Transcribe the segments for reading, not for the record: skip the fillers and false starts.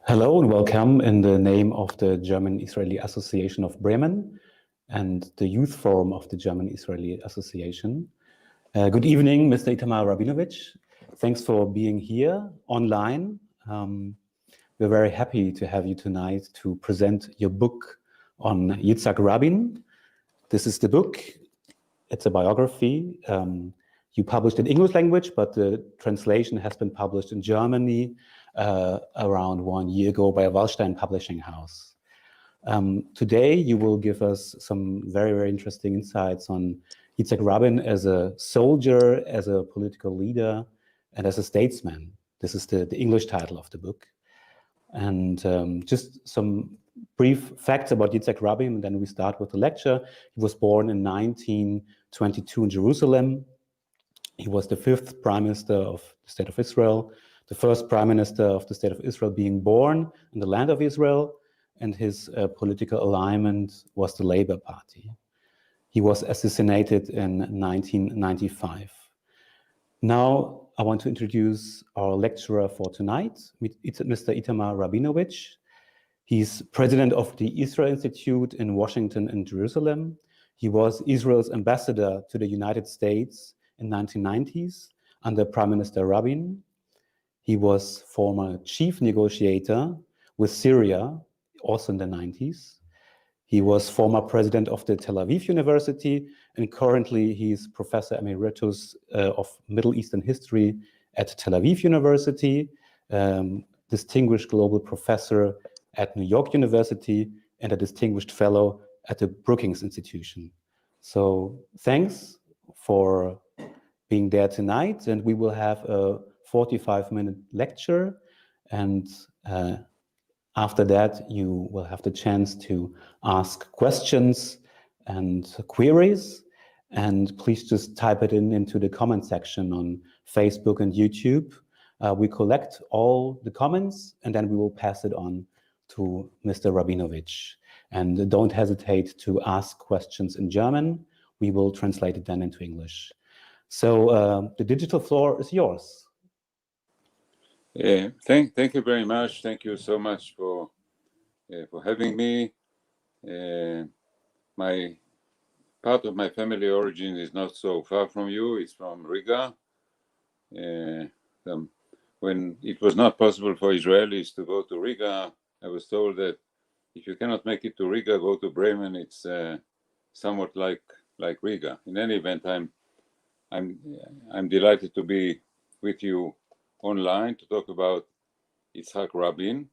Hello and welcome in the name of the German-Israeli Association of Bremen and the Youth Forum of the German-Israeli Association. Good evening, Mr. Itamar Rabinovich. Thanks for being here online. We're very happy to have you tonight to present your book on Jitzchak Rabin. This is the book. It's a biography. You published in English language, but the translation has been published in Germany around 1 year ago by a Wallstein publishing house. Today, you will give us some very, very interesting insights on Jitzchak Rabin as a soldier, as a political leader, and as a statesman. This is the English title of the book. And just some brief facts about Jitzchak Rabin, and then we start with the lecture. He was born in 1922 in Jerusalem. He was the 5th Prime Minister of the State of Israel, the first Prime Minister of the State of Israel being born in the land of Israel, and his political alignment was the Labour Party. He was assassinated in 1995. Now, I want to introduce our lecturer for tonight, Mr. Itamar Rabinovich. He's president of the Israel Institute in Washington and Jerusalem. He was Israel's ambassador to the United States in the 1990s under Prime Minister Rabin. He was former chief negotiator with Syria, also in the 90s. He was former president of the Tel Aviv University, and currently he's professor emeritus of Middle Eastern history at Tel Aviv University, distinguished global professor at New York University, and a distinguished fellow at the Brookings Institution. So thanks for being there tonight, and we will have a 45-minute lecture, and after that you will have the chance to ask questions and queries, and please just type it into the comment section on Facebook and YouTube. We collect all the comments and then we will pass it on to Mr. Rabinovich. And don't hesitate to ask questions in German. We will translate it then into English. So the digital floor is yours. Thank you very much. Thank you so much for having me. My part of my family origin is not so far from you. It's from Riga. When it was not possible for Israelis to go to Riga, I was told that if you cannot make it to Riga, go to Bremen. It's somewhat like Riga. In any event, I'm delighted to be with you online to talk about Jitzchak Rabin.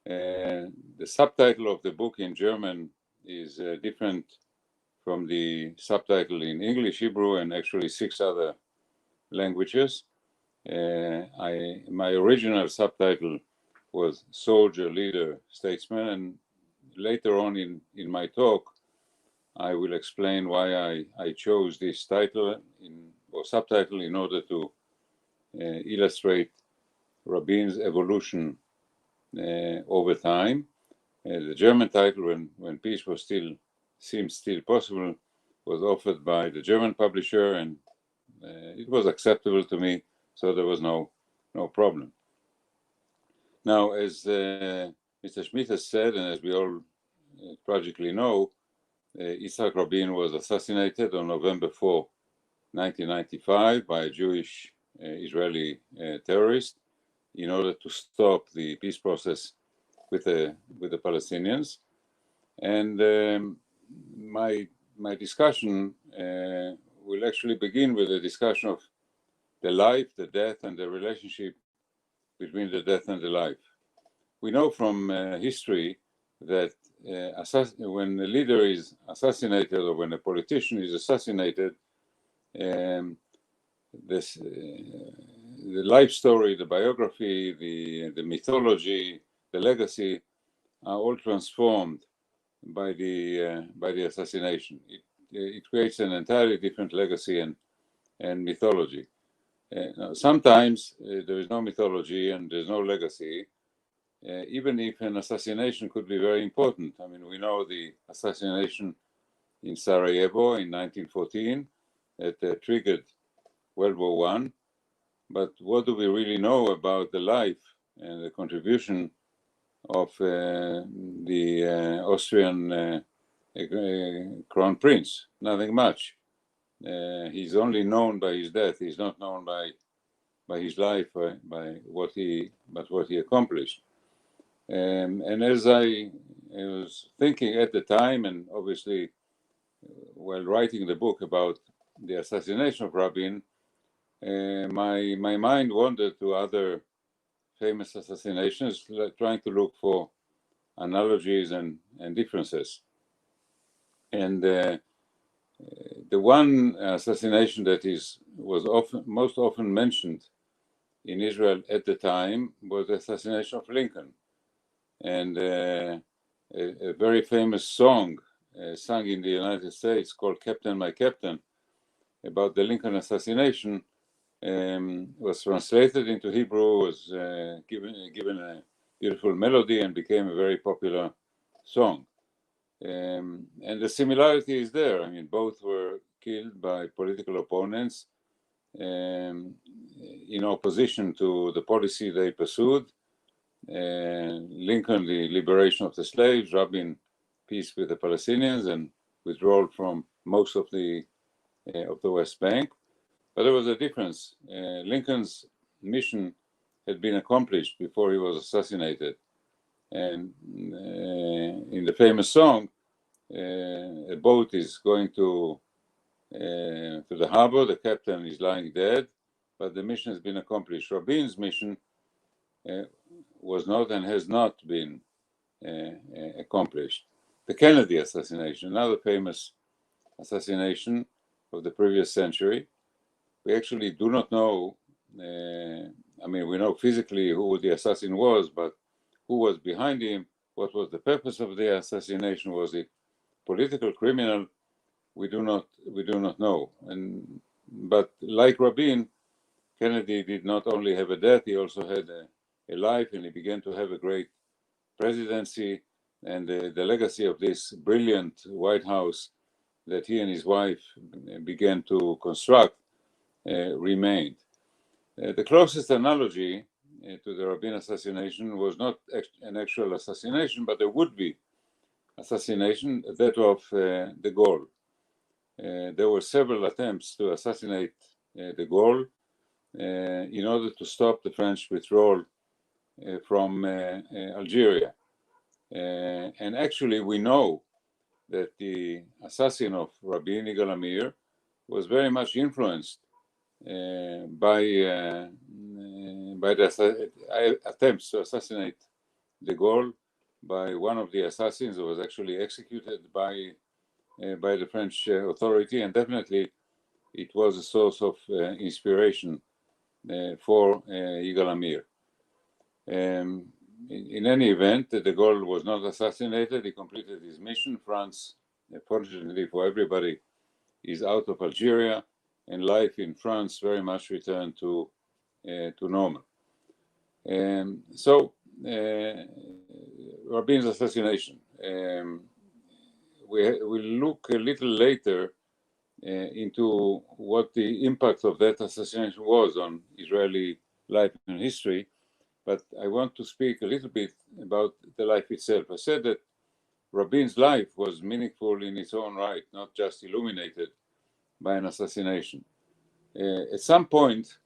The subtitle of the book in German is different from the subtitle in English, Hebrew, and actually 6 other languages. My original subtitle was Soldier, Leader, Statesman, and later on in my talk, I will explain why I chose this title or subtitle in order to illustrate Rabin's evolution over time. The German title, when peace was seemed still possible, was offered by the German publisher, and it was acceptable to me, so there was no problem. Now, as Mr. Schmidt has said, and as we all tragically know, Jitzchak Rabin was assassinated on November 4, 1995 by a Jewish Israeli terrorist in order to stop the peace process with the Palestinians. And my discussion will actually begin with a discussion of the life, the death, and the relationship between the death and the life. We know from history that when a leader is assassinated or when a politician is assassinated, the life story, the biography, the mythology, the legacy are all transformed by the assassination. It creates an entirely different legacy and mythology. Sometimes there is no mythology and there's no legacy, even if an assassination could be very important. I mean, we know the assassination in Sarajevo in 1914 that triggered World War I. But what do we really know about the life and the contribution of the Austrian crown prince. Nothing much. He's only known by his death. He's not known by his life, by what he accomplished. And as I was thinking at the time, and obviously while writing the book about the assassination of Rabin, my mind wandered to other famous assassinations, trying to look for analogies and differences. And the one assassination that was most often mentioned in Israel at the time was the assassination of Lincoln. And a very famous song sung in the United States called "Captain, My Captain" about the Lincoln assassination was translated into Hebrew, was given a beautiful melody, and became a very popular song. And the similarity is there. I mean, both were killed by political opponents in opposition to the policy they pursued. Lincoln, the liberation of the slaves; Rabin, peace with the Palestinians and withdrawal from most of the West Bank. But there was a difference. Lincoln's mission had been accomplished before he was assassinated. And in the famous song, a boat is going to the harbor. The captain is lying dead, but the mission has been accomplished. Rabin's mission was not and has not been accomplished. The Kennedy assassination, another famous assassination of the previous century. We actually do not know, I mean, we know physically who the assassin was, but who was behind him, what was the purpose of the assassination, was it political, criminal? We do not know. But like Rabin, Kennedy did not only have a death, he also had a life, and he began to have a great presidency, and the legacy of this brilliant White House that he and his wife began to construct remained. The closest analogy to the Rabin assassination was not an actual assassination, but a would-be assassination, that of de Gaulle. There were several attempts to assassinate de Gaulle in order to stop the French withdrawal from Algeria. And actually, we know that the assassin of Rabin, Yigal Amir, was very much influenced by the attempts to assassinate de Gaulle by one of the assassins who was actually executed by the French authority, and definitely it was a source of inspiration for Yigal Amir. In any event, de Gaulle was not assassinated. He completed his mission. France, fortunately for everybody, is out of Algeria, and life in France very much returned to normal. So, Rabin's assassination. We'll look a little later into what the impact of that assassination was on Israeli life and history, but I want to speak a little bit about the life itself. I said that Rabin's life was meaningful in its own right, not just illuminated by an assassination. At some point,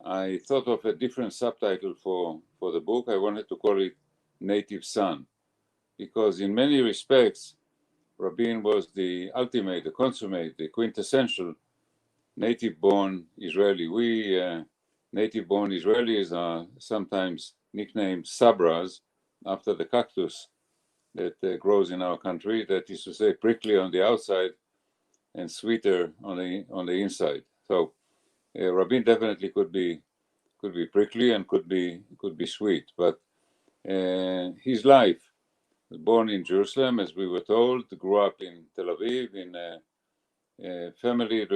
I thought of a different subtitle for the book. I wanted to call it Native Son, because in many respects, Rabin was the ultimate, the consummate, the quintessential native-born Israeli. We native-born Israelis are sometimes nicknamed sabras, after the cactus that grows in our country, that is to say, prickly on the outside and sweeter on the inside. So Rabin definitely could be prickly and could be sweet, but his life, born in Jerusalem, as we were told, grew up in Tel Aviv in a family,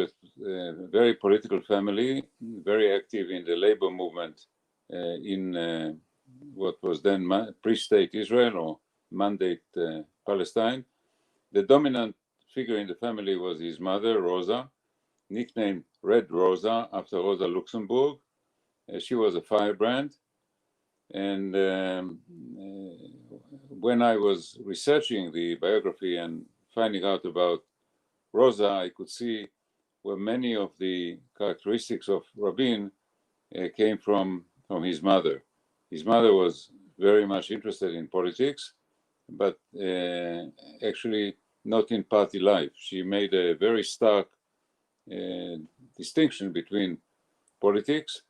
very political family, very active in the labor movement in what was then pre-state Israel or Mandate Palestine. The dominant figure in the family was his mother, Rosa, nicknamed Red Rosa after Rosa Luxemburg. She was a firebrand, and when I was researching the biography and finding out about Rosa, I could see where many of the characteristics of Rabin came from his mother. His mother was very much interested in politics, but actually not in party life. She made a very stark distinction between politics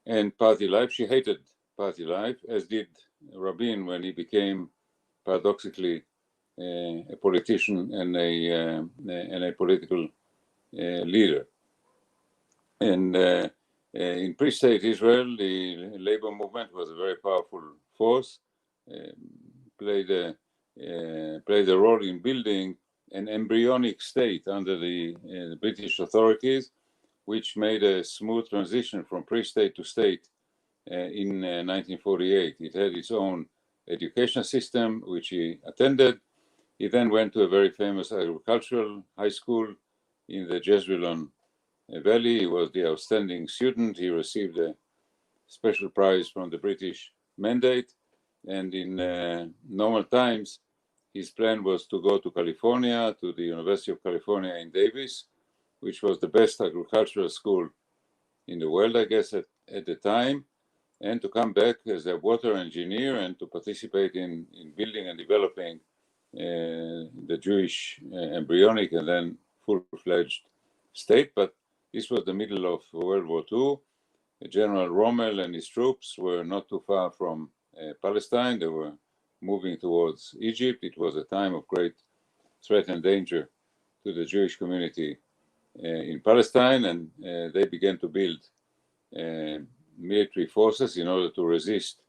and party life. She hated party life, as did Rabin when he became, paradoxically, a politician and a political leader. And in pre-state Israel, the labor movement was a very powerful force, played a role in building an embryonic state under the British authorities, which made a smooth transition from pre-state to state in 1948. It had its own education system, which he attended. He then went to a very famous agricultural high school in the Jezreel Valley. He was the outstanding student. He received a special prize from the British Mandate. And in normal times, his plan was to go to California, to the University of California in Davis, which was the best agricultural school in the world, I guess, at the time, and to come back as a water engineer and to participate in building and developing the Jewish embryonic and then full-fledged state. But this was the middle of World War II. General Rommel and his troops were not too far from Palestine. They were moving towards Egypt. It was a time of great threat and danger to the Jewish community in Palestine, and they began to build military forces in order to resist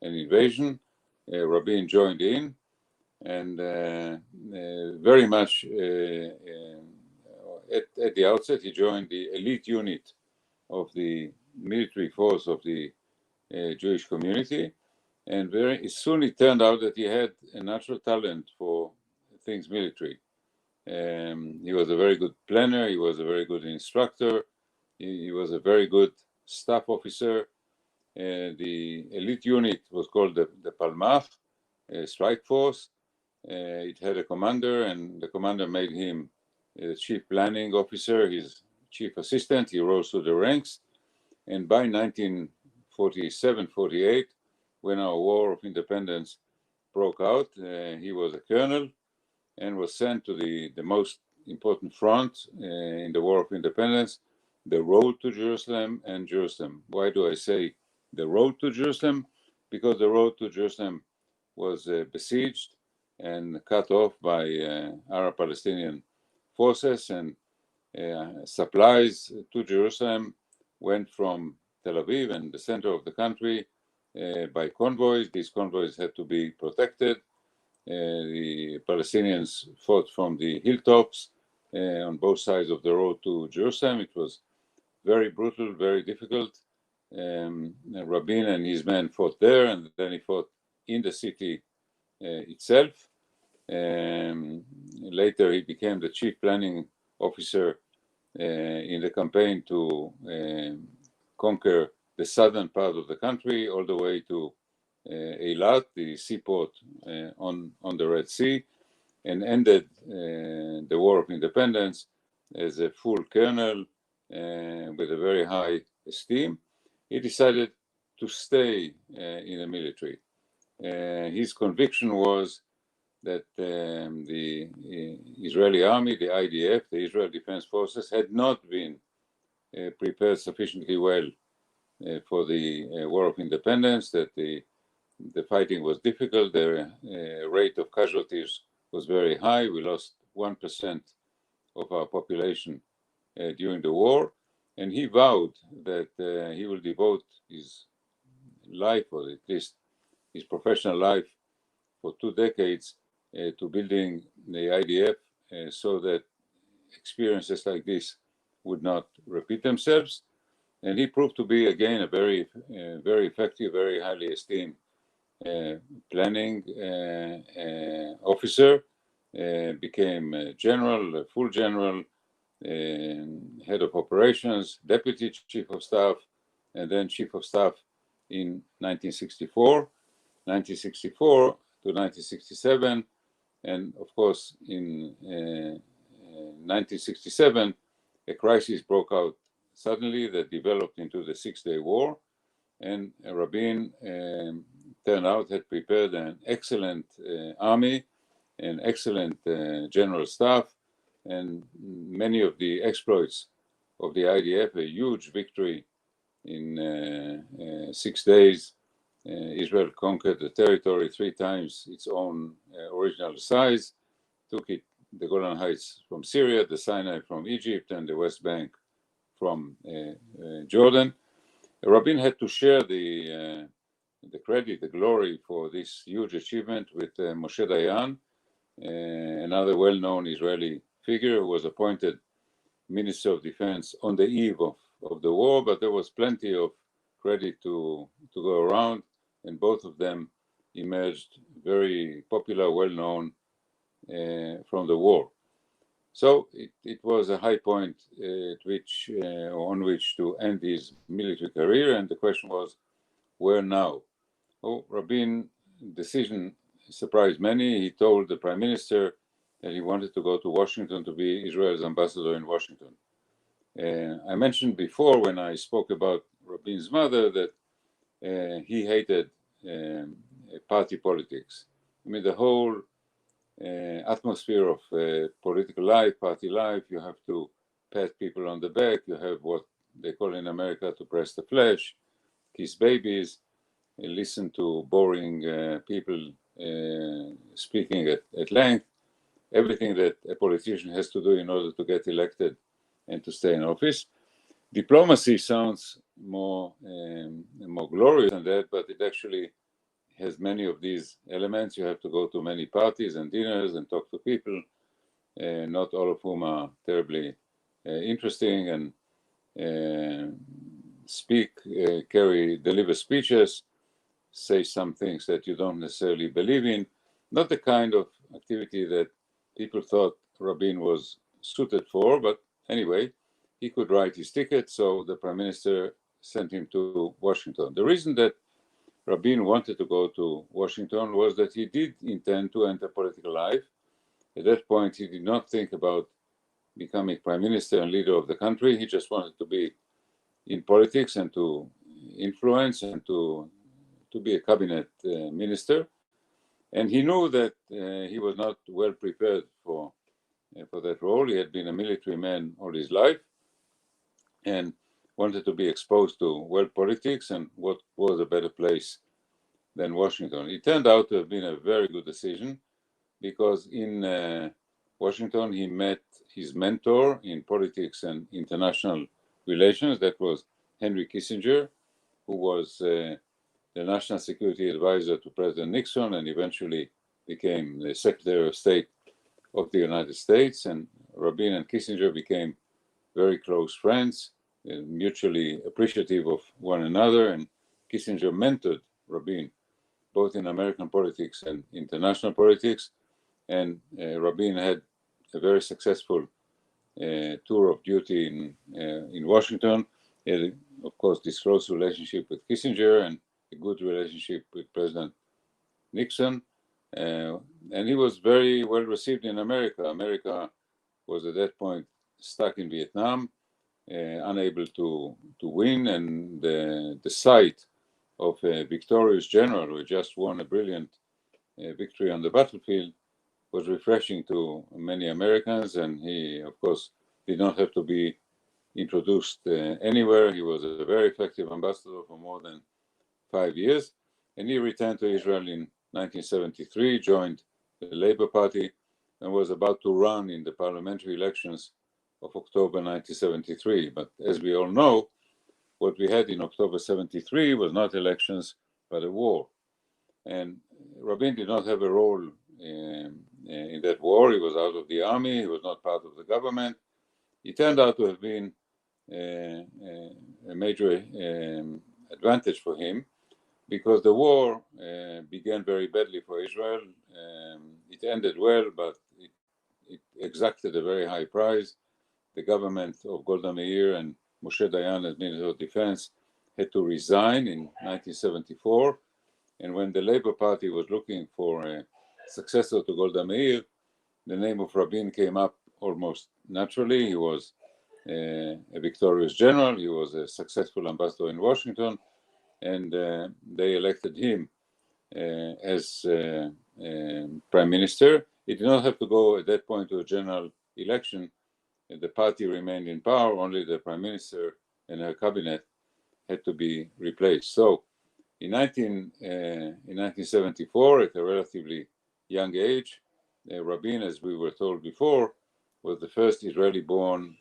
an invasion. Rabin joined in, and very much at the outset, he joined the elite unit of the military force of the Jewish community. And very soon it turned out that he had a natural talent for things military. He was a very good planner. He was a very good instructor. He was a very good staff officer. The elite unit was called the Palmach, strike force. It had a commander, and the commander made him the chief planning officer, his chief assistant. He rose to the ranks. And by 1947-48, when our War of Independence broke out, he was a colonel and was sent to the most important front in the War of Independence, the road to Jerusalem and Jerusalem. Why do I say the road to Jerusalem? Because the road to Jerusalem was besieged and cut off by Arab Palestinian forces, and supplies to Jerusalem went from Tel Aviv and the center of the country by convoys. These convoys had to be protected. The Palestinians fought from the hilltops on both sides of the road to Jerusalem. It was very brutal, very difficult. Rabin and his men fought there, and then he fought in the city itself. Later, he became the chief planning officer in the campaign to conquer the southern part of the country, all the way to Eilat, the seaport on the Red Sea, and ended the War of Independence as a full colonel with a very high esteem. He decided to stay in the military. His conviction was that the Israeli army, the IDF, the Israel Defense Forces, had not been prepared sufficiently well for the War of Independence, that the fighting was difficult, the rate of casualties was very high. We lost 1% of our population during the war, and he vowed that he will devote his life, or at least his professional life, for 2 decades to building the IDF so that experiences like this would not repeat themselves. And he proved to be, again, a very effective, very highly esteemed planning officer, became a general, a full general, head of operations, deputy chief of staff, and then chief of staff in 1964. 1964, to 1967. And of course, in 1967, a crisis broke out suddenly that developed into the Six-Day War. And Rabin turned out had prepared an excellent army, an excellent general staff, and many of the exploits of the IDF, a huge victory in 6 days. Israel conquered the territory 3 times its own original size, took the Golan Heights from Syria, the Sinai from Egypt, and the West Bank from Jordan. Rabin had to share the credit, the glory for this huge achievement with Moshe Dayan, another well-known Israeli figure who was appointed Minister of Defense on the eve of the war, but there was plenty of credit to go around, and both of them emerged very popular, well-known from the war. So it was a high point on which to end his military career, and the question was, where now? Oh, Rabin's decision surprised many. He told the Prime Minister that he wanted to go to Washington to be Israel's ambassador in Washington. I mentioned before when I spoke about Rabin's mother that he hated party politics. I mean, the whole atmosphere of political life, party life, you have to pat people on the back, you have what they call in America to press the flesh, kiss babies, listen to boring people speaking at length, everything that a politician has to do in order to get elected and to stay in office. Diplomacy sounds more glorious than that, but it actually has many of these elements. You have to go to many parties and dinners and talk to people, not all of whom are terribly interesting, and deliver speeches, say some things that you don't necessarily believe in. Not the kind of activity that people thought Rabin was suited for, but anyway, he could write his ticket, so the Prime Minister sent him to Washington. The reason that Rabin wanted to go to Washington was that he did intend to enter political life. At that point, he did not think about becoming Prime Minister and leader of the country. He just wanted to be in politics and to influence and to be a cabinet minister. And he knew that he was not well prepared for that role. He had been a military man all his life and wanted to be exposed to world politics, and what was a better place than Washington. It turned out to have been a very good decision, because in Washington he met his mentor in politics and international relations. That was Henry Kissinger, who was the national security advisor to President Nixon and eventually became the Secretary of State of the United States. And Rabin and Kissinger became very close friends, mutually appreciative of one another. And Kissinger mentored Rabin both in American politics and international politics. And Rabin had a very successful tour of duty in Washington. He had, of course, this close relationship with Kissinger and a good relationship with President Nixon. And he was very well received in America. America was at that point stuck in Vietnam, unable to win, and the sight of a victorious general who just won a brilliant victory on the battlefield was refreshing to many Americans. And he, of course, did not have to be introduced anywhere. He was a very effective ambassador for more than 5 years. And he returned to Israel in 1973, joined the Labour Party, and was about to run in the parliamentary elections of October 1973. But as we all know, what we had in October 73 was not elections, but a war. And Rabin did not have a role in that war. He was out of the army. He was not part of the government. It turned out to have been a major advantage for him, because the war began very badly for Israel. It ended well, but it exacted a very high price. The government of Golda Meir and Moshe Dayan as Minister of Defense had to resign in 1974, And when the Labour Party was looking for a successor to Golda Meir, the name of Rabin came up almost naturally. He was a victorious general. He was a successful ambassador in Washington, and they elected him as prime minister. It did not have to go at that point to a general election. The party remained in power. Only the prime minister and her cabinet had to be replaced. So in 1974, at a relatively young age, Rabin, as we were told before, was the first Israeli-born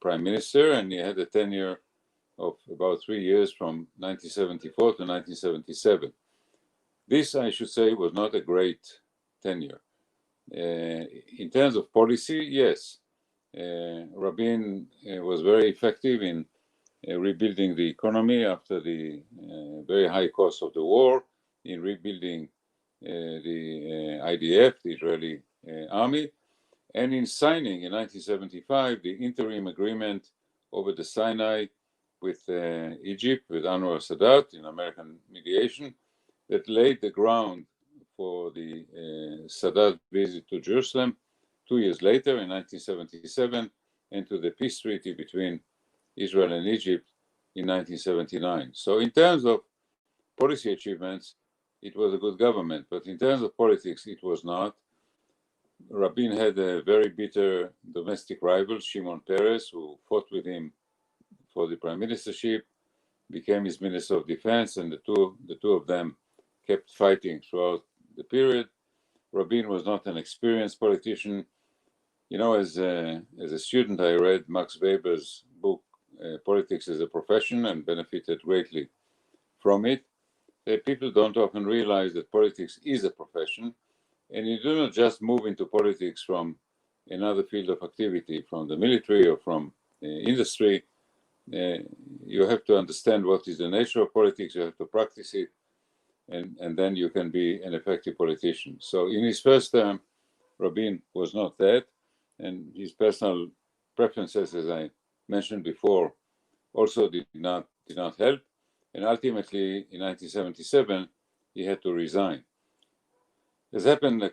prime minister, and he had a tenure of about 3 years from 1974 to 1977. This, I should say, was not a great tenure. In terms of policy, yes, Rabin was very effective in rebuilding the economy after the very high cost of the war, in rebuilding the IDF, the Israeli army, and in signing in 1975 the interim agreement over the Sinai with Egypt, with Anwar Sadat in American mediation, that laid the ground for the Sadat visit to Jerusalem 2 years later in 1977, and to the peace treaty between Israel and Egypt in 1979. So in terms of policy achievements, it was a good government, but in terms of politics, it was not. Rabin had a very bitter domestic rival, Shimon Peres, who fought with him for the prime ministership, became his minister of defense, and the two of them kept fighting throughout the period. Rabin was not an experienced politician. You know, as a student, I read Max Weber's book, Politics as a Profession, and benefited greatly from it. People don't often realize that politics is a profession, and you do not just move into politics from another field of activity, from the military or from industry. You have to understand what is the nature of politics, you have to practice it, and then you can be an effective politician. So in his first term, Rabin was not that, and his personal preferences, as I mentioned before, also did not help. And ultimately, in 1977, he had to resign. As happened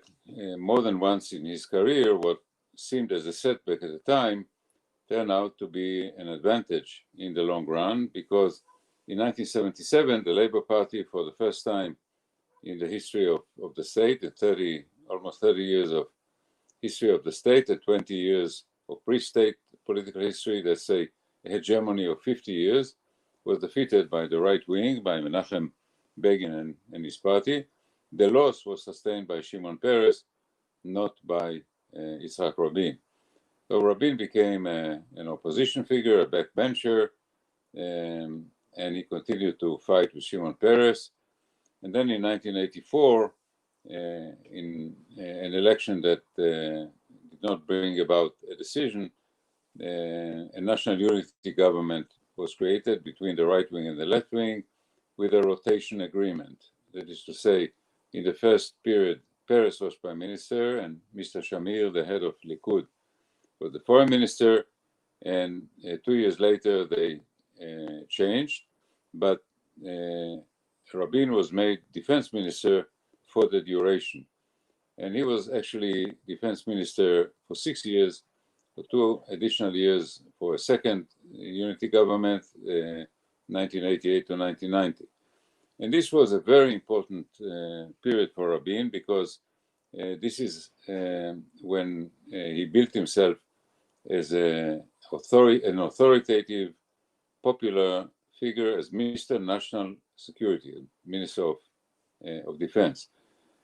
more than once in his career, what seemed as a setback at the time turned out to be an advantage in the long run, because in 1977, the Labour Party, for the first time in the history of the state, almost 30 years of history of the state, and 20 years of pre-state political history, let's say a hegemony of 50 years, was defeated by the right wing, by Menachem Begin and his party. The loss was sustained by Shimon Peres, not by Yitzchak Rabin. So Rabin became an opposition figure, a backbencher, and he continued to fight with Shimon Peres. And then in 1984, in an election that did not bring about a decision, a national unity government was created between the right wing and the left wing with a rotation agreement. That is to say, in the first period, Peres was prime minister, and Mr. Shamir, the head of Likud, was the foreign minister, and 2 years later they changed, but Rabin was made defense minister for the duration. And he was actually defense minister for 6 years, for 2 additional years for a second unity government, 1988 to 1990. And this was a very important period for Rabin, because this is when he built himself as an authoritative, popular figure as Mr. National Security, Minister of Defense.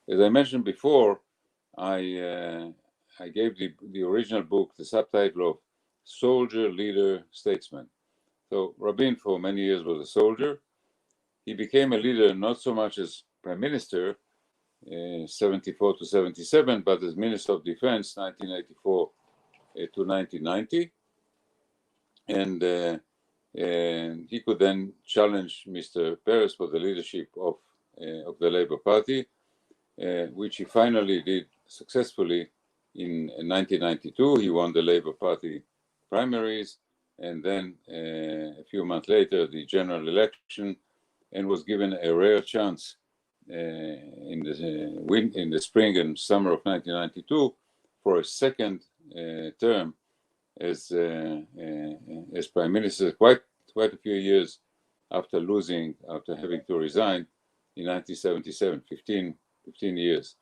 As I mentioned before, I gave the original book the subtitle of Soldier, Leader, Statesman. So Rabin for many years was a soldier. He became a leader not so much as prime minister, 74 to 77, but as Minister of Defense, 1984 to 1990. And he could then challenge Mr. Peres for the leadership of the Labour Party, which he finally did successfully in 1992. He won the Labour Party primaries, and then a few months later, the general election, and was given a rare chance in the spring and summer of 1992 for a second term as prime minister, quite a few years after having to resign in 1977, 15 years.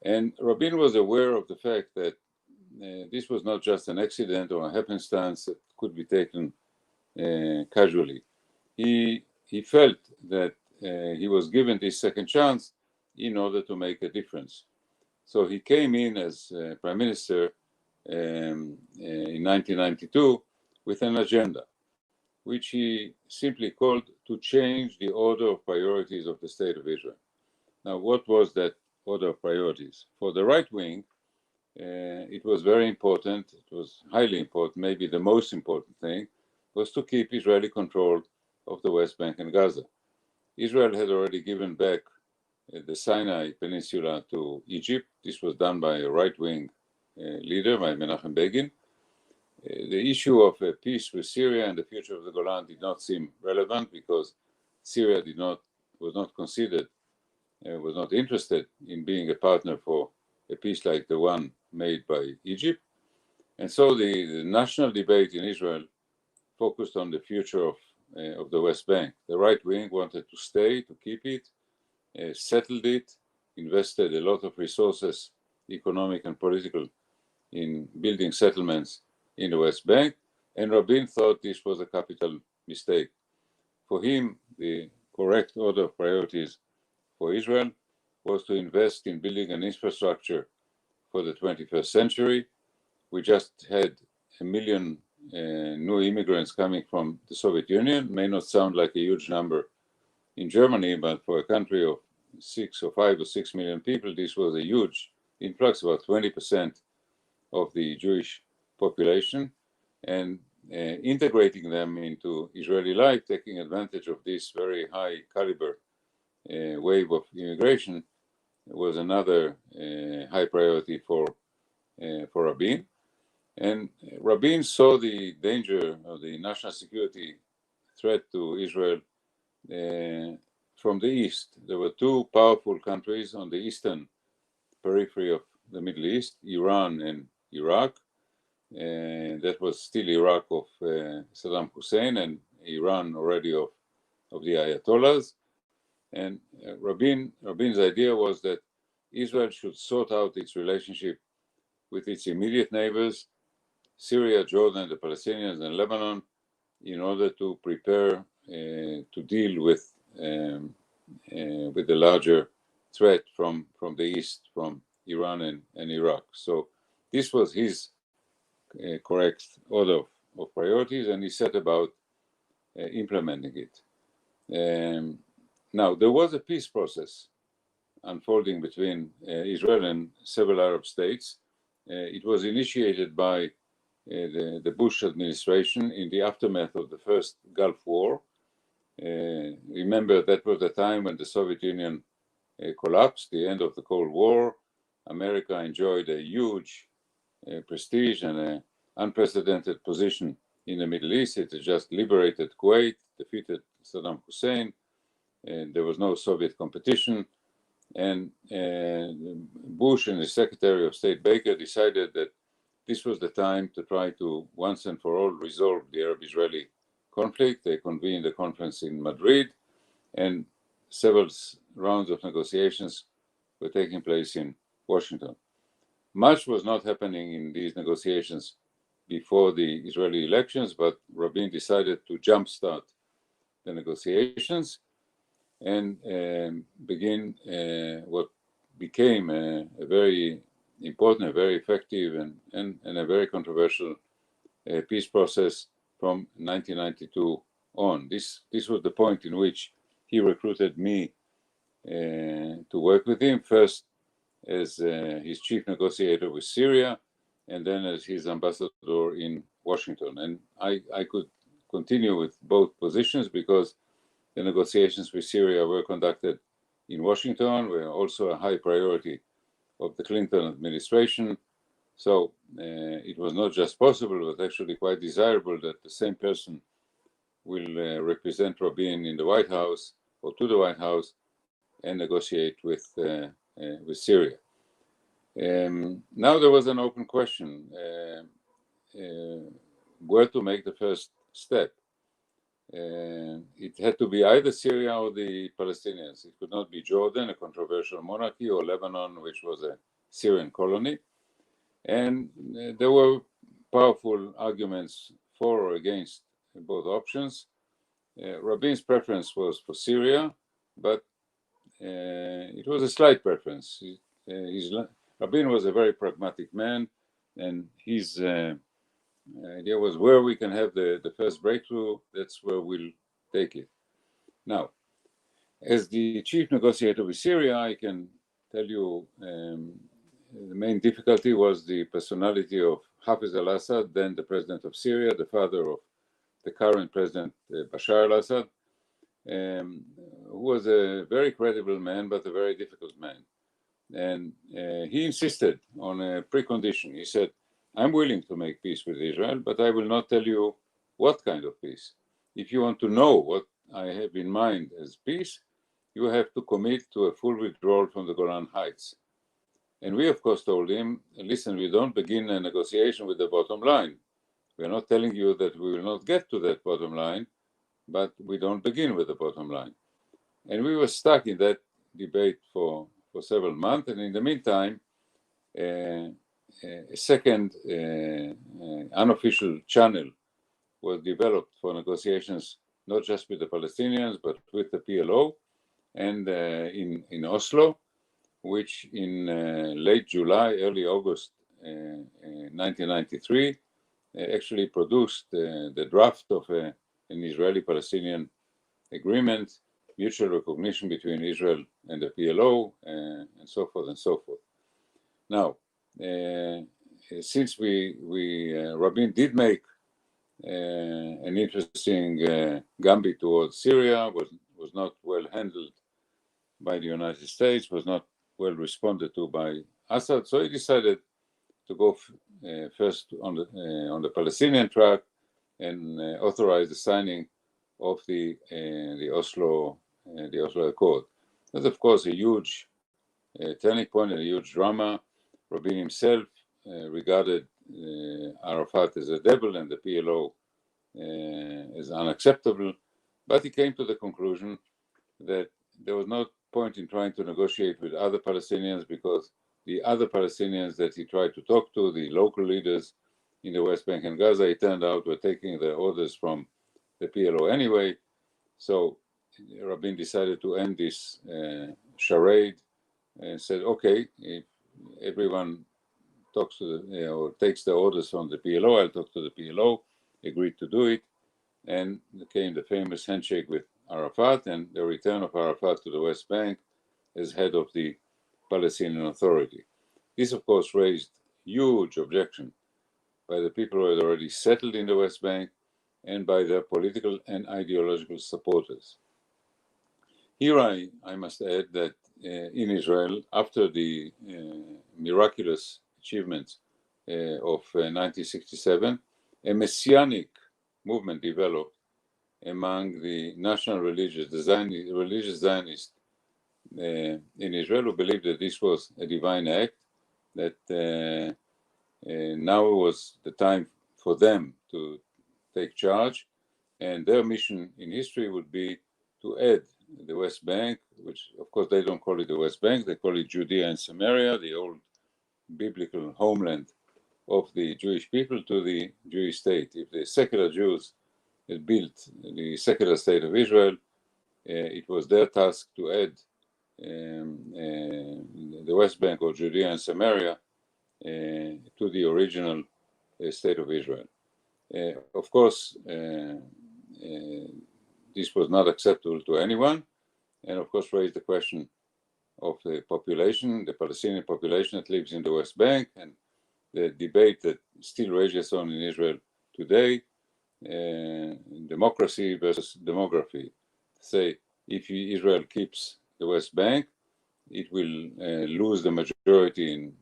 And Rabin was aware of the fact that this was not just an accident or a happenstance that could be taken casually. He felt that he was given this second chance in order to make a difference. So he came in as prime minister in 1992 with an agenda, which he simply called to change the order of priorities of the State of Israel. Now, what was that order of priorities? For the right wing, it was very important, it was highly important, maybe the most important thing, was to keep Israeli control of the West Bank and Gaza. Israel had already given back the Sinai Peninsula to Egypt. This was done by a right-wing leader, by Menachem Begin. The issue of peace with Syria and the future of the Golan did not seem relevant because Syria was not considered, was not interested in being a partner for a peace like the one made by Egypt. And so the national debate in Israel focused on the future of the West Bank. The right wing wanted to stay, to keep it, settled it, invested a lot of resources, economic and political, in building settlements in the West Bank, and Rabin thought this was a capital mistake. For him, the correct order of priorities for Israel was to invest in building an infrastructure for the 21st century. We just had 1 million new immigrants coming from the Soviet Union. May not sound like a huge number in Germany, but for a country of 5 or 6 million people, this was a huge influx, about 20% of the Jewish population, and integrating them into Israeli life, taking advantage of this very high caliber wave of immigration, was another high priority for Rabin. And Rabin saw the danger of the national security threat to Israel from the east. There were two powerful countries on the eastern periphery of the Middle East, Iran and Iraq. And that was still Iraq of Saddam Hussein and Iran already of the Ayatollahs. And Rabin's idea was that Israel should sort out its relationship with its immediate neighbors, Syria, Jordan, the Palestinians, and Lebanon, in order to prepare to deal with the larger threat from the east, from Iran and Iraq. So this was his correct order of priorities, and he set about implementing it. Now, there was a peace process unfolding between Israel and several Arab states. It was initiated by the Bush administration in the aftermath of the first Gulf War. Remember, that was the time when the Soviet Union collapsed, the end of the Cold War. America enjoyed a huge prestige and an unprecedented position in the Middle East. It had just liberated Kuwait, defeated Saddam Hussein, and there was no Soviet competition. And Bush and his Secretary of State Baker decided that this was the time to try to once and for all resolve the Arab-Israeli conflict. They convened a conference in Madrid, and several rounds of negotiations were taking place in Washington. Much was not happening in these negotiations before the Israeli elections, but Rabin decided to jumpstart the negotiations and begin what became a very important, a very effective, and a very controversial peace process from 1992 on. This was the point in which he recruited me to work with him, first as his chief negotiator with Syria, and then as his ambassador in Washington. And I could continue with both positions because the negotiations with Syria were conducted in Washington, were also a high priority of the Clinton administration. So it was not just possible, but actually quite desirable that the same person will represent Rabin in the White House or to the White House and negotiate with Syria. Now there was an open question where to make the first step. It had to be either Syria or the Palestinians. It could not be Jordan, a controversial monarchy, or Lebanon, which was a Syrian colony. And there were powerful arguments for or against both options. Rabin's preference was for Syria, but it was a slight preference. Rabin was a very pragmatic man, and his idea was where we can have the first breakthrough, that's where we'll take it. Now, as the chief negotiator with Syria, I can tell you the main difficulty was the personality of Hafez al-Assad, then the president of Syria, the father of the current president Bashar al-Assad, who was a very credible man, but a very difficult man. And he insisted on a precondition. He said, I'm willing to make peace with Israel, but I will not tell you what kind of peace. If you want to know what I have in mind as peace, you have to commit to a full withdrawal from the Golan Heights. And we, of course, told him, listen, we don't begin a negotiation with the bottom line. We are not telling you that we will not get to that bottom line, but we don't begin with the bottom line. And we were stuck in that debate for several months. And in the meantime, a second unofficial channel was developed for negotiations, not just with the Palestinians, but with the PLO, and in Oslo, which in late July, early August 1993, actually produced the draft of an Israeli-Palestinian agreement, mutual recognition between Israel and the PLO, and so forth and so forth. Now, since Rabin did make an interesting gambit towards Syria, was not well handled by the United States, was not well responded to by Assad, so he decided to go first on the Palestinian track and authorize the signing of the Oslo Accord. That's of course a huge turning point and a huge drama. Rabin himself regarded Arafat as a devil and the PLO as unacceptable, but he came to the conclusion that there was no point in trying to negotiate with other Palestinians, because the other Palestinians that he tried to talk to, the local leaders in the West Bank and Gaza, it turned out were taking the orders from the PLO anyway. So Rabin decided to end this charade and said, okay, if everyone talks to or takes the orders from the PLO, I'll talk to the PLO, agreed to do it, and came the famous handshake with Arafat and the return of Arafat to the West Bank as head of the Palestinian Authority. This, of course, raised huge objection by the people who had already settled in the West Bank and by their political and ideological supporters. Here I must add that in Israel, after the miraculous achievements of 1967, a messianic movement developed among the national religious Zionists in Israel, who believed that this was a divine act, that now was the time for them to take charge, and their mission in history would be to add the West Bank, which of course they don't call it the West Bank, they call it Judea and Samaria, the old biblical homeland of the Jewish people, to the Jewish state. If the secular Jews had built the secular state of Israel, it was their task to add the West Bank or Judea and Samaria to the original state of Israel. Of course, this was not acceptable to anyone, and of course raised the question of the population, the Palestinian population that lives in the West Bank, and the debate that still rages on in Israel today, democracy versus demography. Say, if Israel keeps the West Bank, it will lose the majority in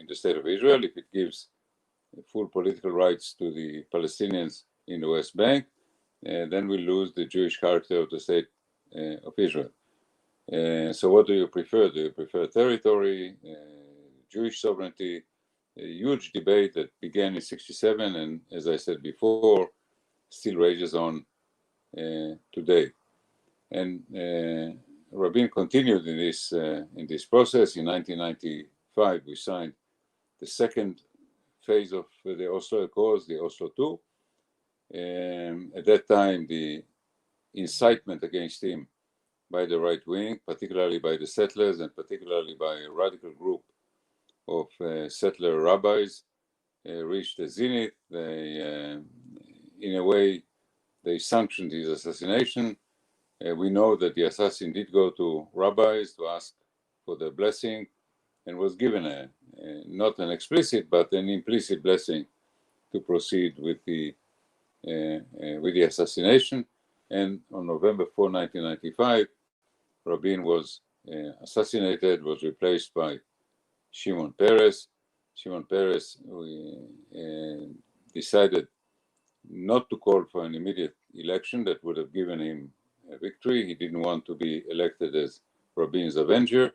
the state of Israel. If it gives full political rights to the Palestinians in the West Bank, then we'll lose the Jewish character of the state of Israel. So what do you prefer? Do you prefer territory, Jewish sovereignty? A huge debate that began in '67 and, as I said before, still rages on today. And Rabin continued in this process. In 1995, we signed the second phase of the Oslo Accords, the Oslo II. At that time, the incitement against him by the right wing, particularly by the settlers and particularly by a radical group of settler rabbis, reached a zenith. They, in a way, they sanctioned his assassination. We know that the assassin did go to rabbis to ask for their blessing and was given not an explicit but an implicit blessing to proceed with the assassination. And on November 4, 1995, Rabin was assassinated, was replaced by Shimon Peres. Shimon Peres decided not to call for an immediate election that would have given him a victory. He didn't want to be elected as Rabin's avenger.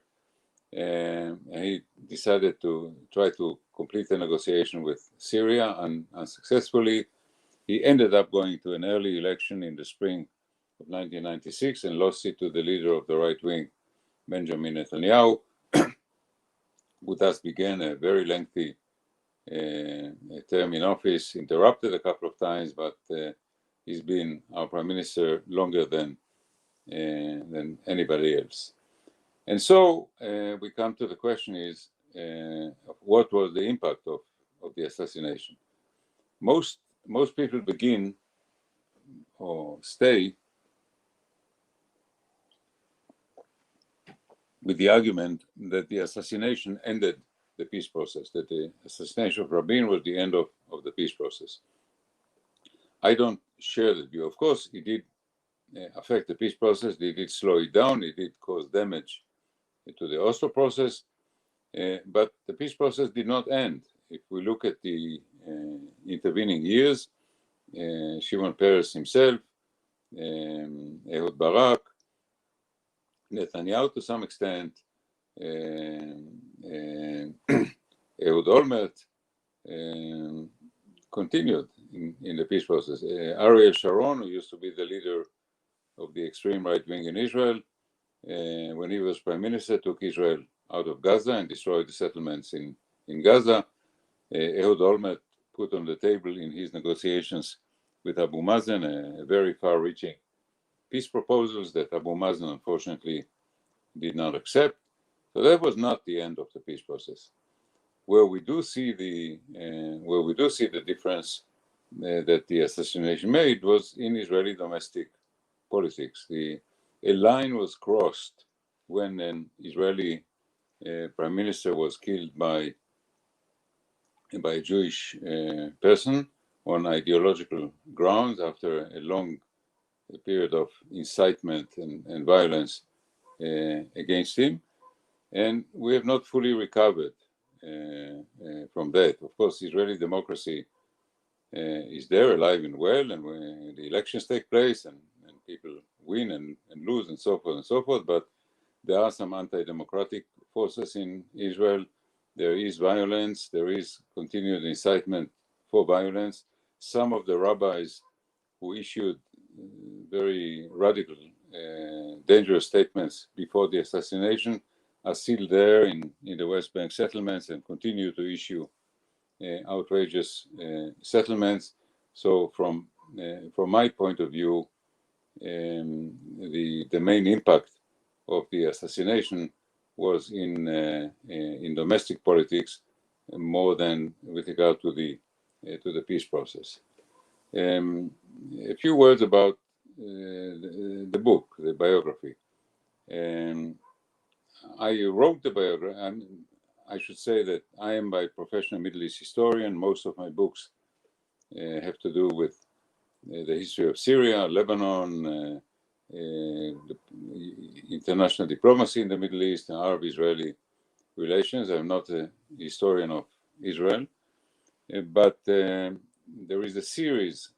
And he decided to try to complete a negotiation with Syria, and unsuccessfully. He ended up going to an early election in the spring of 1996 and lost it to the leader of the right wing, Benjamin Netanyahu, who thus began a very lengthy term in office, interrupted a couple of times, but he's been our prime minister longer than anybody else. And so we come to the question is, what was the impact of the assassination? Most people begin or stay with the argument that the assassination ended the peace process, that the assassination of Rabin was the end of the peace process. I don't share that view. Of course, it did affect the peace process, it did slow it down, it did cause damage to the Oslo process, but the peace process did not end. If we look at the intervening years, Shimon Peres himself, Ehud Barak, Netanyahu to some extent, Ehud Olmert continued in the peace process. Ariel Sharon, who used to be the leader of the extreme right wing in Israel, when he was prime minister, took Israel out of Gaza and destroyed the settlements in Gaza. Ehud Olmert put on the table in his negotiations with Abu Mazen a very far-reaching peace proposals that Abu Mazen unfortunately did not accept. So that was not the end of the peace process. Where we do see the difference that the assassination made was in Israeli domestic politics. A line was crossed when an Israeli prime minister was killed by a Jewish person on ideological grounds after a long period of incitement and violence against him. And we have not fully recovered from that. Of course, Israeli democracy is there, alive and well, and when the elections take place and people win and lose and so forth, but there are some anti-democratic forces in Israel. There is violence, there is continued incitement for violence. Some of the rabbis who issued very radical, dangerous statements before the assassination are still there in the West Bank settlements and continue to issue outrageous settlements. So from my point of view, the main impact of the assassination was in domestic politics more than with regard to the peace process. A few words about the book, the biography. I wrote the biography. I should say that I am by profession a Middle East historian. Most of my books have to do with the history of Syria, Lebanon, the international diplomacy in the Middle East, and Arab-Israeli relations. I'm not a historian of Israel, but there is a series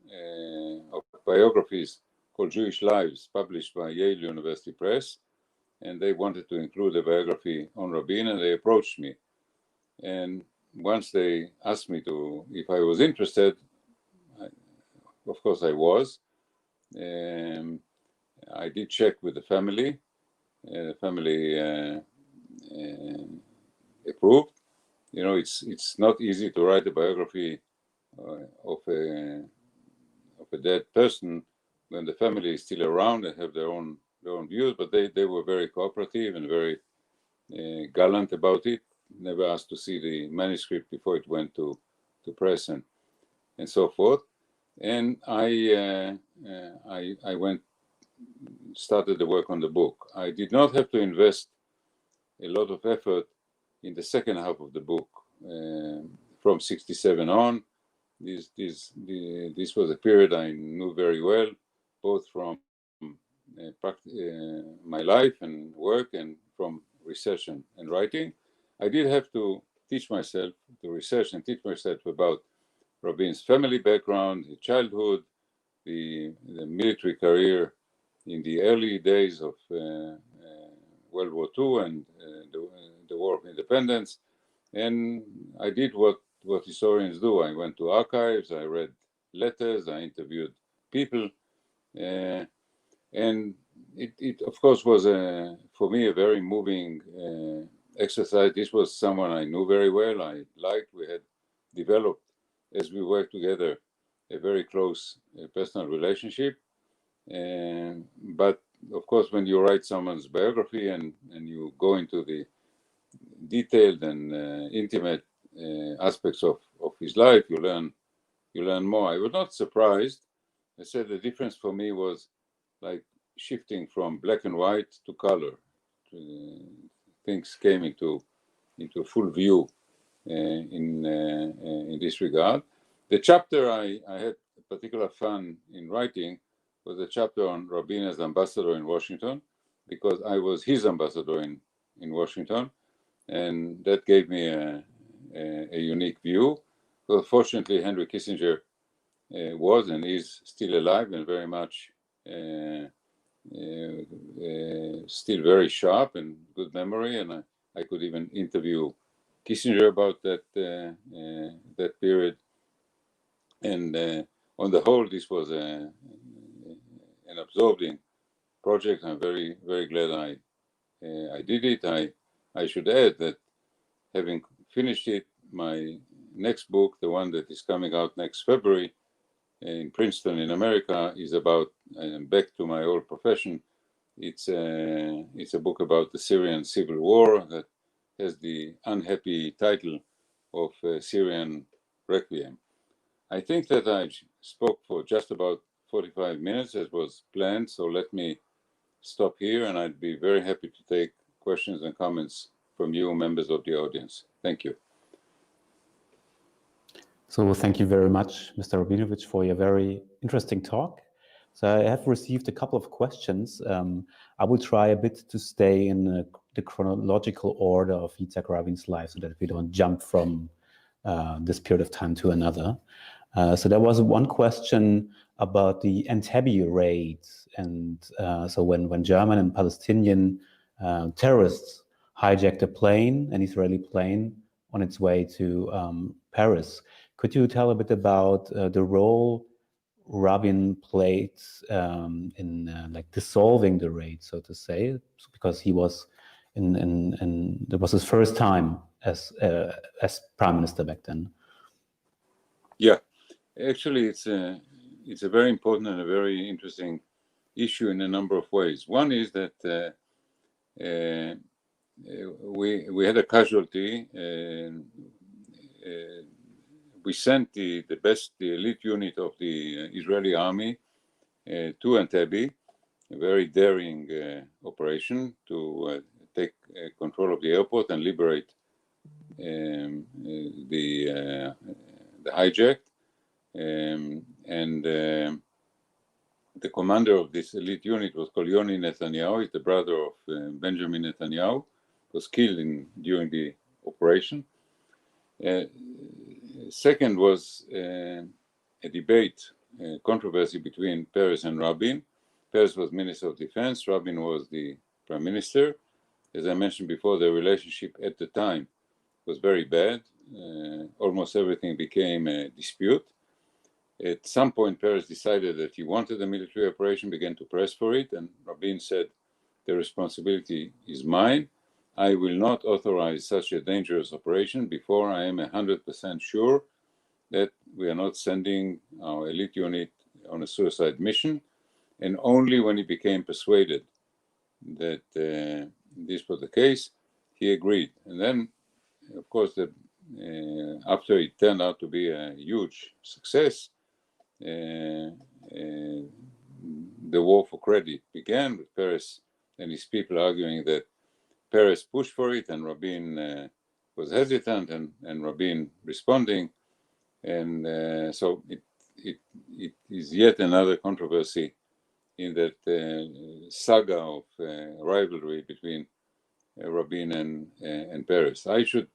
of biographies called Jewish Lives, published by Yale University Press, and they wanted to include a biography on Rabin, and they approached me. And once they asked me if I was interested, of course I was. I did check with the family. The family approved. You know, it's not easy to write a biography of a dead person when the family is still around and have their own views. But they were very cooperative and very gallant about it. Never asked to see the manuscript before it went to press and so forth. And I started the work on the book. I did not have to invest a lot of effort in the second half of the book. From 67 on, this was a period I knew very well, both from my life and work and from research and writing. I did have to teach myself to research and teach myself about Rabin's family background, his childhood, the military career in the early days of World War II and the War of Independence. And I did what historians do. I went to archives, I read letters, I interviewed people. And it of course was for me a very moving exercise. This was someone I knew very well, I liked. We had developed, as we worked together, a very close personal relationship. But of course, when you write someone's biography and you go into the detailed and intimate aspects of his life, you learn more. I was not surprised. I said the difference for me was like shifting from black and white to color. Things came into full view in this regard. The chapter I had particular fun in writing was a chapter on Rabin as ambassador in Washington, because I was his ambassador in Washington, and that gave me a unique view. Well, fortunately, Henry Kissinger was and is still alive and very much still very sharp and good memory, and I could even interview Kissinger about that period. And on the whole, this was an absorbing project. I'm very, very glad I did it. I should add that having finished it, my next book, the one that is coming out next February in Princeton in America, is about, back to my old profession. It's a book about the Syrian civil war that has the unhappy title of Syrian Requiem. I think that I spoke for just about 45 minutes as was planned, so let me stop here, and I'd be very happy to take questions and comments from you, members of the audience. Thank you. So thank you very much, Mr. Rabinovich, for your very interesting talk. So I have received a couple of questions. I will try a bit to stay in the chronological order of Jitzchak Rabin's life so that we don't jump from this period of time to another. So there was one question about the Entebbe raids, and so when German and Palestinian terrorists hijacked a plane, an Israeli plane, on its way to Paris. Could you tell a bit about the role Rabin played in like dissolving the raid, so to say, because he was it was his first time as prime minister back then? Yeah, actually, it's a very important and a very interesting issue in a number of ways. One is that we had a casualty. We sent the elite unit of the Israeli army to Entebbe, a very daring operation to take control of the airport and liberate the hijacked. And the commander of this elite unit was called Yoni Netanyahu. He's the brother of Benjamin Netanyahu. Was killed during the operation. Second was a debate, controversy between Peres and Rabin. Peres was Minister of Defense. Rabin was the prime minister. As I mentioned before, the relationship at the time was very bad. Almost everything became a dispute. At some point, Peres decided that he wanted a military operation, began to press for it, and Rabin said, the responsibility is mine. I will not authorize such a dangerous operation before I am 100% sure that we are not sending our elite unit on a suicide mission. And only when he became persuaded that this was the case, he agreed. And then, of course, after it turned out to be a huge success, the war for credit began, with Peres and his people arguing that Peres pushed for it and Rabin was hesitant, and Rabin responding. And so it is yet another controversy in that saga of rivalry between Rabin and Peres. I should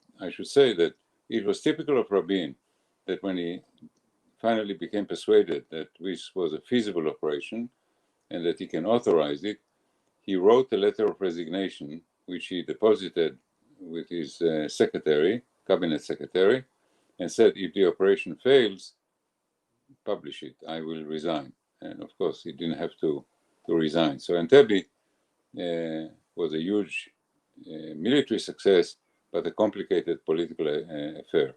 say that it was typical of Rabin that when he finally became persuaded that this was a feasible operation and that he can authorize it, he wrote a letter of resignation, which he deposited with his secretary, cabinet secretary, and said, if the operation fails, publish it, I will resign. And of course, he didn't have to resign. So Entebbe was a huge military success, but a complicated political affair.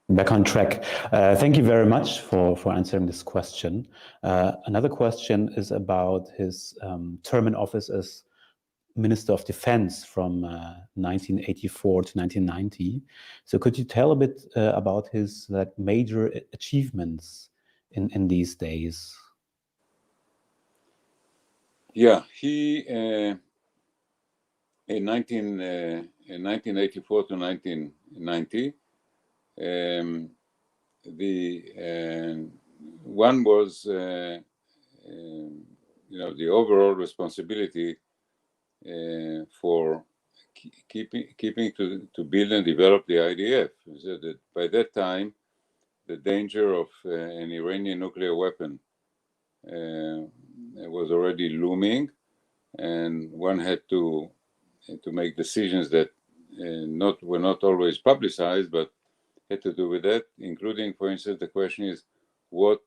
Back on track. Thank you very much for answering this question. Another question is about his term in office as Minister of Defense from 1984 to 1990. So could you tell a bit about his major achievements in these days? Yeah, he in 1984 to 1990, one was the overall responsibility for keeping to build and develop the IDF. So that by that time, the danger of an Iranian nuclear weapon was already looming, and one had to make decisions that were not always publicized, but had to do with that, including, for instance, the question is, what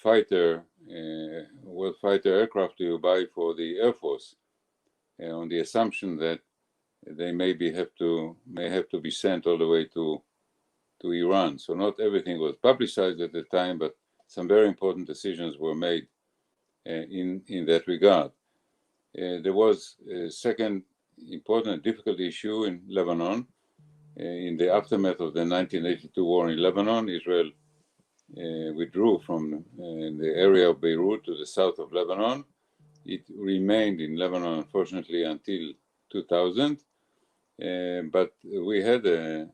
fighter aircraft do you buy for the Air Force, on the assumption that they may have to be sent all the way to Iran. So not everything was publicized at the time, but some very important decisions were made in that regard. There was a second important difficult issue in Lebanon. In the aftermath of the 1982 war in Lebanon, Israel withdrew from the area of Beirut to the south of Lebanon. It remained in Lebanon, unfortunately, until 2000, but we had a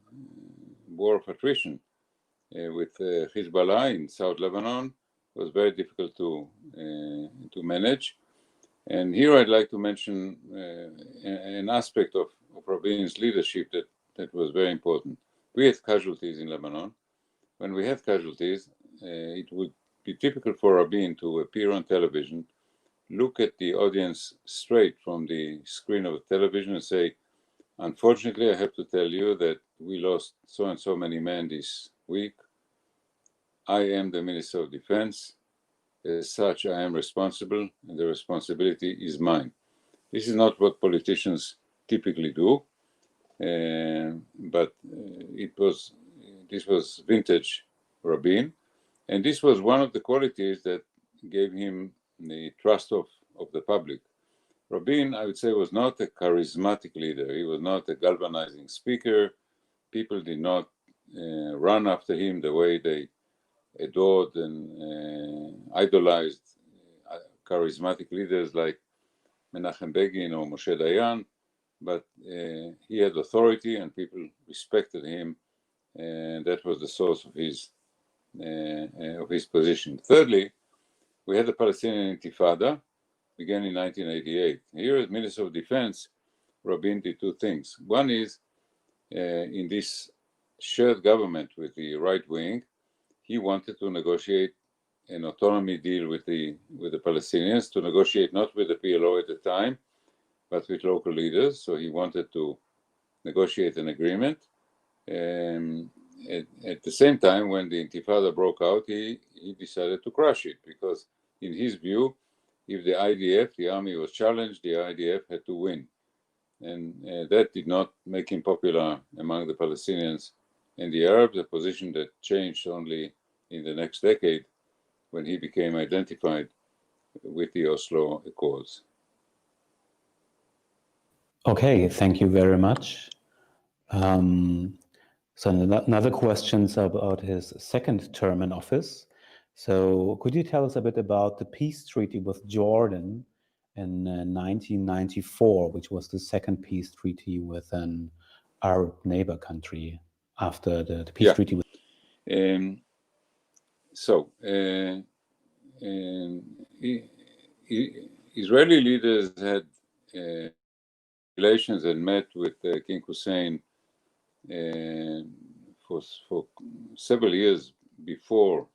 war of attrition with Hezbollah in South Lebanon. It was very difficult to manage. And here I'd like to mention an aspect of Rabin's leadership that was very important. We had casualties in Lebanon. When we had casualties, it would be typical for Rabin to appear on television, look at the audience straight from the screen of the television and say, unfortunately, I have to tell you that we lost so and so many men this week. I am the Minister of Defense. As such, I am responsible, and the responsibility is mine. This is not what politicians typically do, but this was vintage Rabin, and this was one of the qualities that gave him the trust of the public. Rabin, I would say, was not a charismatic leader. He was not a galvanizing speaker. People did not run after him the way they adored and idolized charismatic leaders like Menachem Begin or Moshe Dayan, but he had authority and people respected him, and that was the source of his position. Thirdly, we had the Palestinian Intifada, began in 1988. Here as Minister of Defense, Rabin did two things. One is, in this shared government with the right wing, he wanted to negotiate an autonomy deal with the Palestinians to negotiate not with the PLO at the time, but with local leaders. So he wanted to negotiate an agreement. At the same time, when the Intifada broke out, he decided to crush it because, in his view, if the IDF, the army, was challenged, the IDF had to win. And that did not make him popular among the Palestinians and the Arabs, a position that changed only in the next decade when he became identified with the Oslo Accords. Okay, thank you very much. So another question about his second term in office. So could you tell us a bit about the peace treaty with Jordan in 1994, which was the second peace treaty with an Arab neighbor country after the peace treaty with... Israeli leaders had relations and met with King Hussein for several years before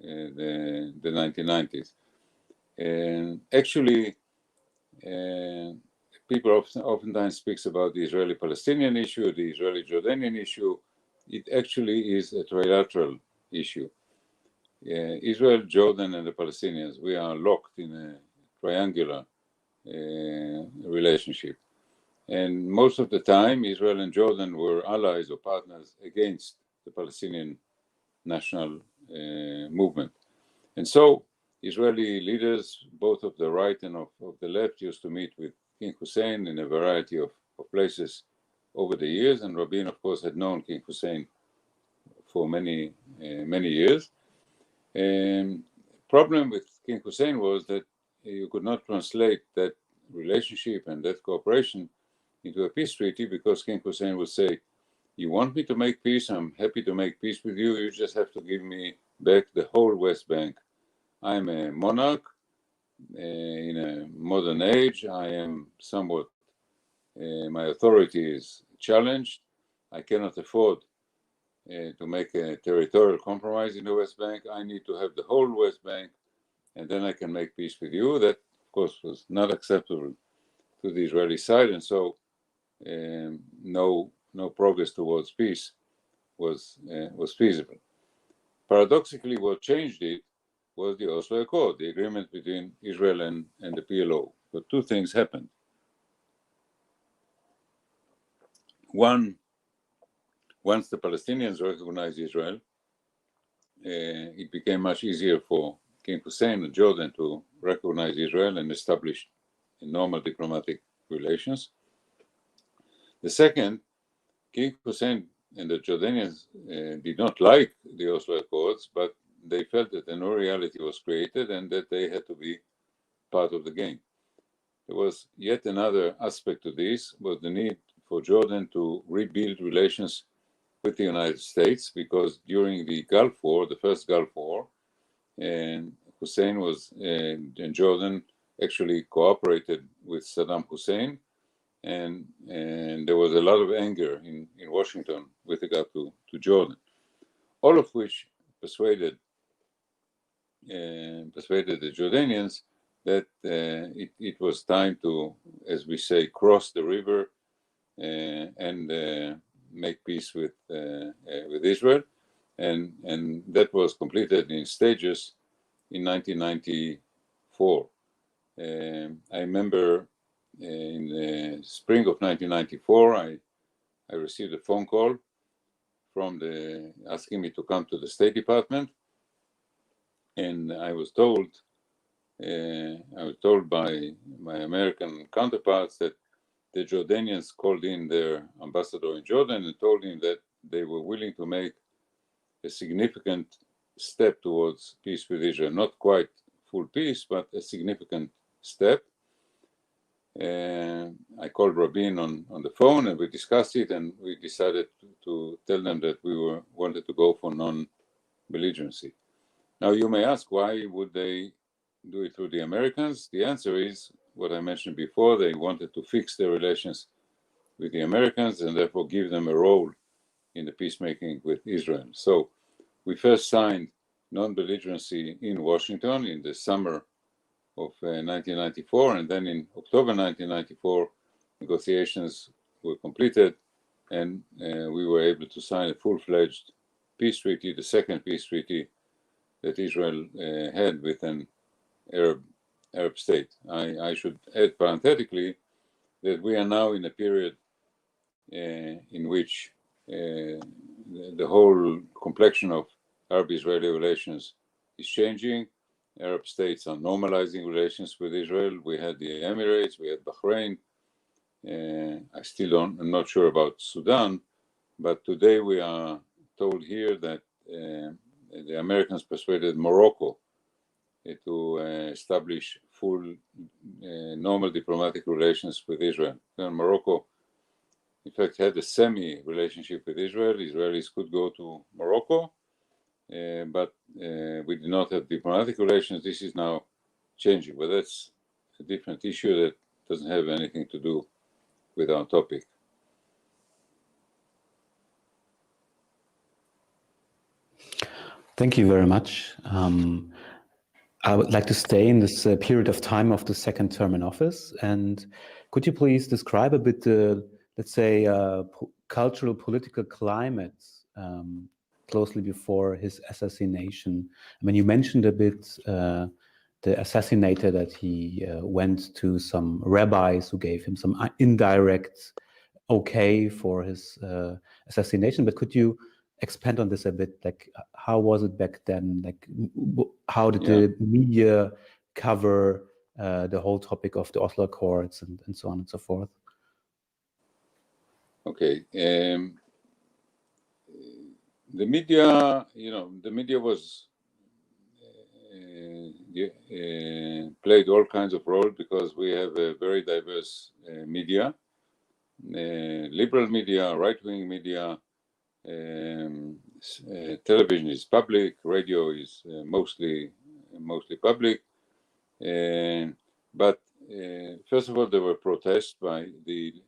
the 1990s. And actually, people oftentimes speaks about the Israeli-Palestinian issue, the Israeli-Jordanian issue. It actually is a trilateral issue. Israel, Jordan, and the Palestinians, we are locked in a triangular relationship. And most of the time, Israel and Jordan were allies or partners against the Palestinian national movement. And so Israeli leaders, both of the right and of the left, used to meet with King Hussein in a variety of places over the years. And Rabin, of course, had known King Hussein for many years. Problem with King Hussein was that you could not translate that relationship and that cooperation into a peace treaty, because King Hussein would say, you want me to make peace? I'm happy to make peace with you. You just have to give me back the whole West Bank. I'm a monarch in a modern age. I am somewhat, my authority is challenged. I cannot afford to make a territorial compromise in the West Bank. I need to have the whole West Bank, and then I can make peace with you. That, of course, was not acceptable to the Israeli side, and so no progress towards peace was feasible. Paradoxically, what changed it was the Oslo Accord, the agreement between Israel and the PLO. But two things happened. One, once the Palestinians recognized Israel, it became much easier for King Hussein and Jordan to recognize Israel and establish normal diplomatic relations. The second, King Hussein and the Jordanians did not like the Oslo Accords, but they felt that a new reality was created and that they had to be part of the game. There was yet another aspect to this, was the need for Jordan to rebuild relations with the United States, because during the Gulf War, the first Gulf War, and Hussein was, and Jordan actually cooperated with Saddam Hussein, and there was a lot of anger in Washington with regard to Jordan, all of which persuaded the Jordanians that it was time to, as we say, cross the river and make peace with Israel, and that was completed in stages in 1994. I remember in the spring of 1994, I received a phone call from asking me to come to the State Department, and I was told by my American counterparts that the Jordanians called in their ambassador in Jordan and told him that they were willing to make a significant step towards peace with Israel. Not quite full peace, but a significant step. I called Rabin on the phone and we discussed it, and we decided to tell them that we wanted to go for non-belligerency. Now you may ask, why would they do it through the Americans? The answer is what I mentioned before. They wanted to fix their relations with the Americans and therefore give them a role in the peacemaking with Israel. So we first signed non-belligerency in Washington in the summer of 1994, and then in October 1994, negotiations were completed, and we were able to sign a full-fledged peace treaty, the second peace treaty that Israel had with an Arab state. I should add parenthetically that we are now in a period in which the whole complexion of Arab-Israeli relations is changing. Arab states are normalizing relations with Israel. We had the Emirates, we had Bahrain. I'm not sure about Sudan, but today we are told here that the Americans persuaded Morocco to establish full normal diplomatic relations with Israel. And Morocco, in fact, had a semi-relationship with Israel. Israelis could go to Morocco, but we did not have diplomatic relations. This is now changing, but that's a different issue that doesn't have anything to do with our topic. Thank you very much. I would like to stay in this period of time of the second term in office. And could you please describe a bit the, let's say, cultural political climate closely before his assassination? I mean, you mentioned a bit the assassinator, that he went to some rabbis who gave him some indirect okay for his assassination, but could you expand on this a bit? Like, how was it back then? Like, how did the media cover the whole topic of the Oslo Accords and so on and so forth? Okay. The media, the media was played all kinds of roles because we have a very diverse media, liberal media, right-wing media. Television is public, radio is mostly public. But first of all, there were protests by the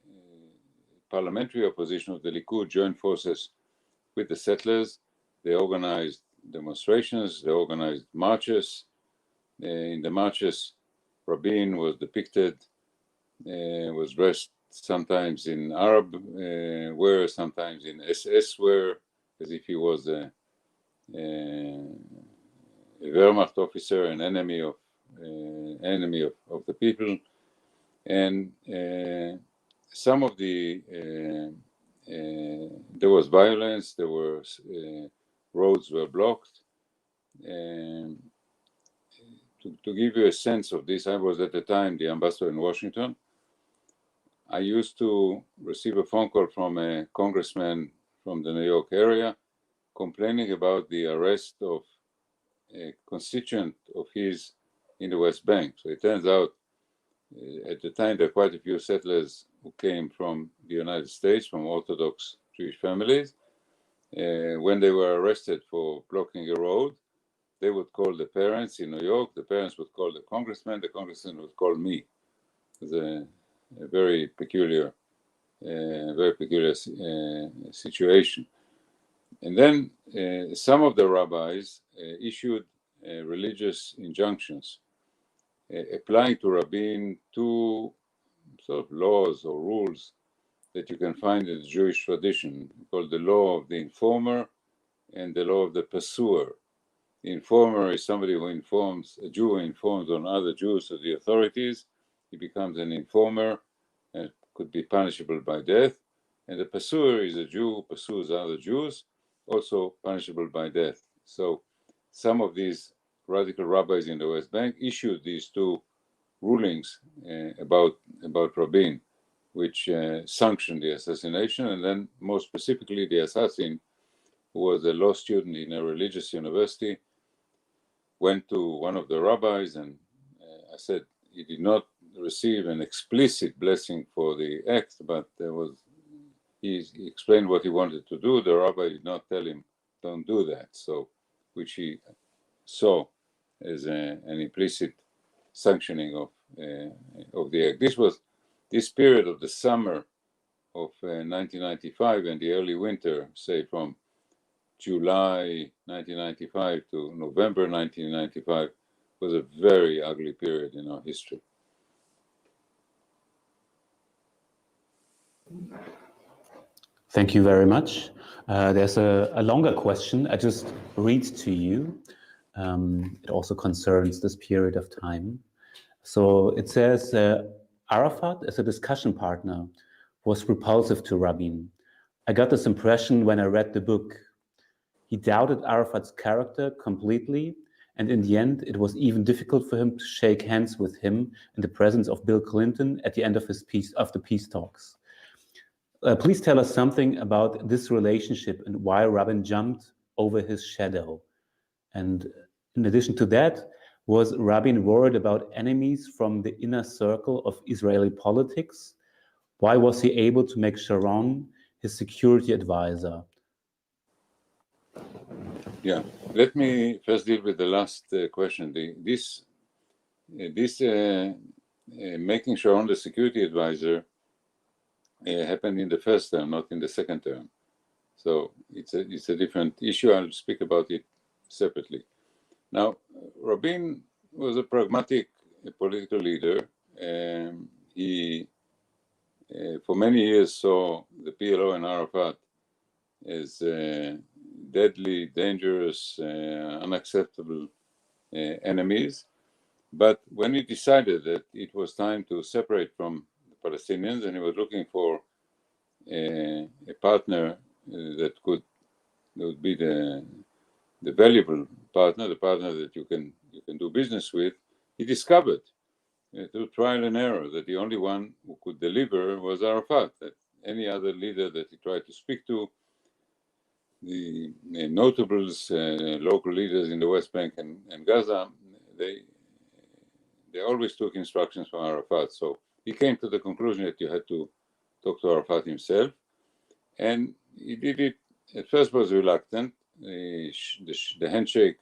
parliamentary opposition of the Likud, joined forces with the settlers. They organized demonstrations, they organized marches. In the marches, Rabin was depicted, was dressed sometimes in Arab wear, sometimes in SS wear, as if he was a Wehrmacht officer, an enemy of the people. And some of the there was violence. There were roads were blocked. And to give you a sense of this, I was at the time the ambassador in Washington. I used to receive a phone call from a congressman from the New York area complaining about the arrest of a constituent of his in the West Bank. So it turns out at the time there were quite a few settlers who came from the United States, from Orthodox Jewish families. When they were arrested for blocking a road, they would call the parents in New York, the parents would call the congressman would call me. It was a very peculiar situation. And then some of the rabbis issued religious injunctions applying to Rabin two sort of laws or rules that you can find in the Jewish tradition, called the law of the informer and the law of the pursuer. The informer is somebody who informs, a Jew who informs on other Jews or the authorities. He becomes an informer and could be punishable by death. And the pursuer is a Jew who pursues other Jews, also punishable by death. So some of these radical rabbis in the West Bank issued these two rulings about Rabin, which sanctioned the assassination. And then more specifically, the assassin, who was a law student in a religious university, went to one of the rabbis and I said he did not receive an explicit blessing for the act, but he explained what he wanted to do. The rabbi did not tell him, don't do that. So, which he saw as an implicit sanctioning of the act. This period of the summer of 1995 and the early winter, say from July 1995 to November 1995 was a very ugly period in our history. Thank you very much. There's a longer question I just read to you. It also concerns this period of time. So it says, Arafat as a discussion partner was repulsive to Rabin. I got this impression when I read the book. He doubted Arafat's character completely, and in the end, it was even difficult for him to shake hands with him in the presence of Bill Clinton at the end of the peace talks. Please tell us something about this relationship and why Rabin jumped over his shadow. And in addition to that, was Rabin worried about enemies from the inner circle of Israeli politics? Why was he able to make Sharon his security advisor? Yeah, let me first deal with the last question. This making Sharon the security advisor happened in the first term, not in the second term. So it's a different issue. I'll speak about it separately. Now, Rabin was a pragmatic political leader. He, for many years, saw the PLO and Arafat as deadly, dangerous, unacceptable enemies. But when he decided that it was time to separate from the Palestinians and he was looking for a partner that would be the valuable partner, the partner that you can do business with, he discovered through trial and error that the only one who could deliver was Arafat. That any other leader that he tried to speak to, the notables, local leaders in the West Bank and Gaza, they always took instructions from Arafat. So he came to the conclusion that you had to talk to Arafat himself, and he did it. At first was reluctant. The handshake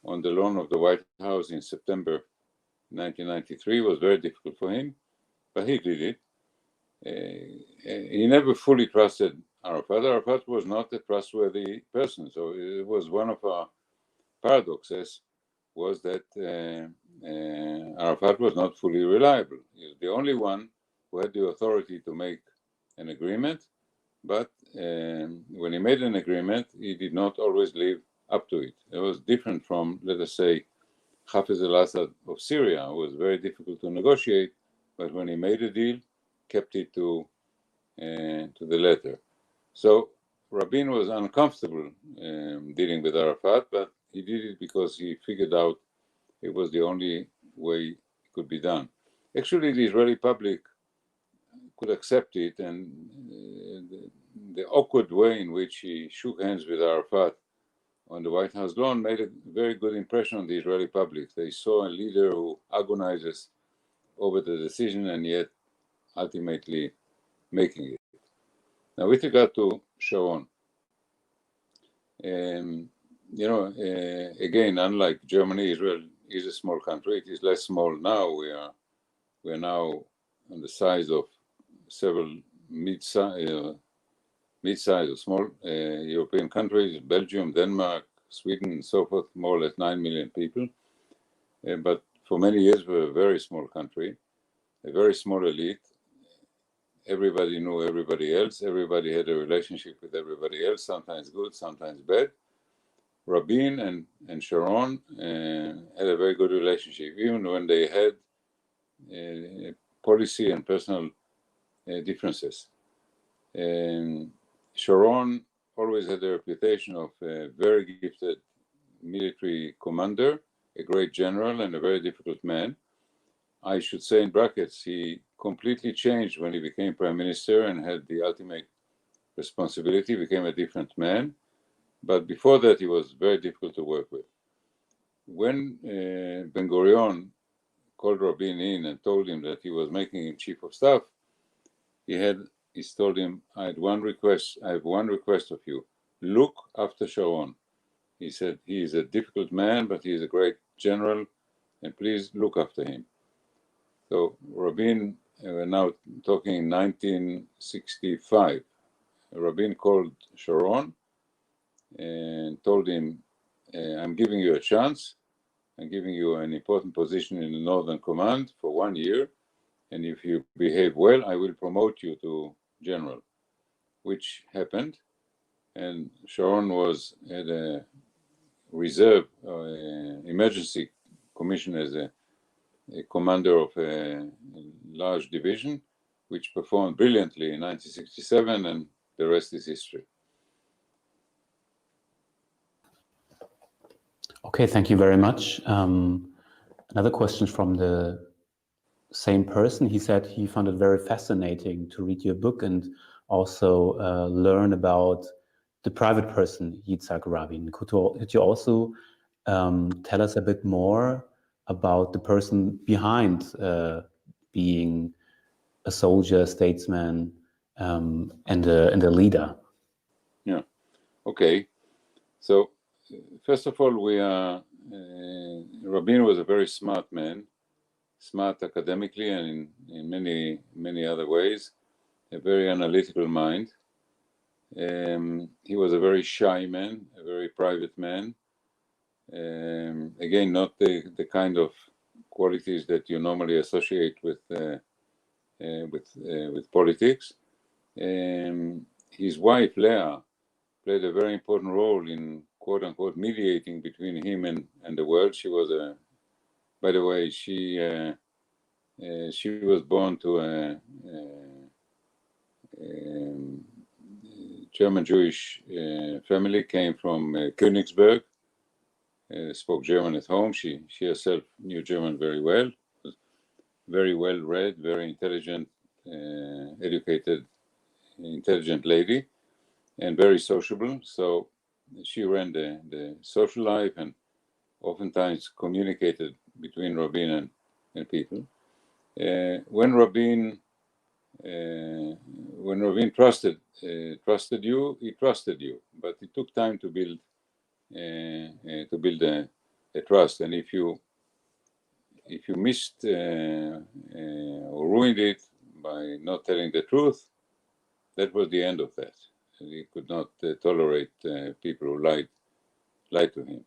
on the lawn of the White House in September 1993 was very difficult for him, but he did it. He never fully trusted Arafat. Arafat was not a trustworthy person, so it was one of our paradoxes, was that Arafat was not fully reliable. He was the only one who had the authority to make an agreement, but when he made an agreement, he did not always live up to it. It was different from, let us say, Hafez al-Assad of Syria, who was very difficult to negotiate, but when he made a deal, kept it to the letter. So Rabin was uncomfortable dealing with Arafat, but he did it because he figured out it was the only way it could be done. Actually, the Israeli public could accept it, and the awkward way in which he shook hands with Arafat on the White House lawn made a very good impression on the Israeli public. They saw a leader who agonizes over the decision and yet ultimately making it. Now, with regard to Sharon, again, unlike Germany, Israel is a small country. It is less small now. We are now on the size of several mid-size or small European countries: Belgium, Denmark, Sweden, and so forth. More or less 9 million people. But for many years, we're a very small country, a very small elite. Everybody knew everybody else. Everybody had a relationship with everybody else, sometimes good, sometimes bad. Rabin and Sharon had a very good relationship, even when they had policy and personal differences. Sharon always had a reputation of a very gifted military commander, a great general, and a very difficult man. I should say in brackets, he completely changed when he became prime minister and had the ultimate responsibility, became a different man. But before that, he was very difficult to work with. When Ben-Gurion called Rabin in and told him that he was making him chief of staff, he told him, I have one request of you. Look after Sharon. He said, he is a difficult man, but he is a great general, and please look after him. So Rabin, we're now talking in 1965, Rabin called Sharon and told him, I'm giving you a chance. I'm giving you an important position in the Northern Command for 1 year. And if you behave well, I will promote you to general, which happened. And Sharon had a reserve, emergency commission as a commander of a large division, which performed brilliantly in 1967, and the rest is history. Okay, thank you very much. Another question from the same person. He said he found it very fascinating to read your book and also learn about the private person, Jitzchak Rabin. Could you also tell us a bit more about the person behind being a soldier, statesman, and a leader? Yeah, okay. So first of all, Rabin was a very smart man, smart academically and in many, many other ways, a very analytical mind. He was a very shy man, a very private man. Again, not the kind of qualities that you normally associate with politics. His wife, Leah, played a very important role in quote-unquote mediating between him and the world. She was by the way, she was born to a German Jewish family, came from Königsberg, spoke German at home. She herself knew German very well, was very well read, very intelligent, educated, intelligent lady, and very sociable. So she ran the social life and oftentimes communicated between Rabin and people. When Rabin trusted you, he trusted you, but it took time to build a trust. And if you missed or ruined it by not telling the truth, that was the end of that. He could not tolerate people who lied to him.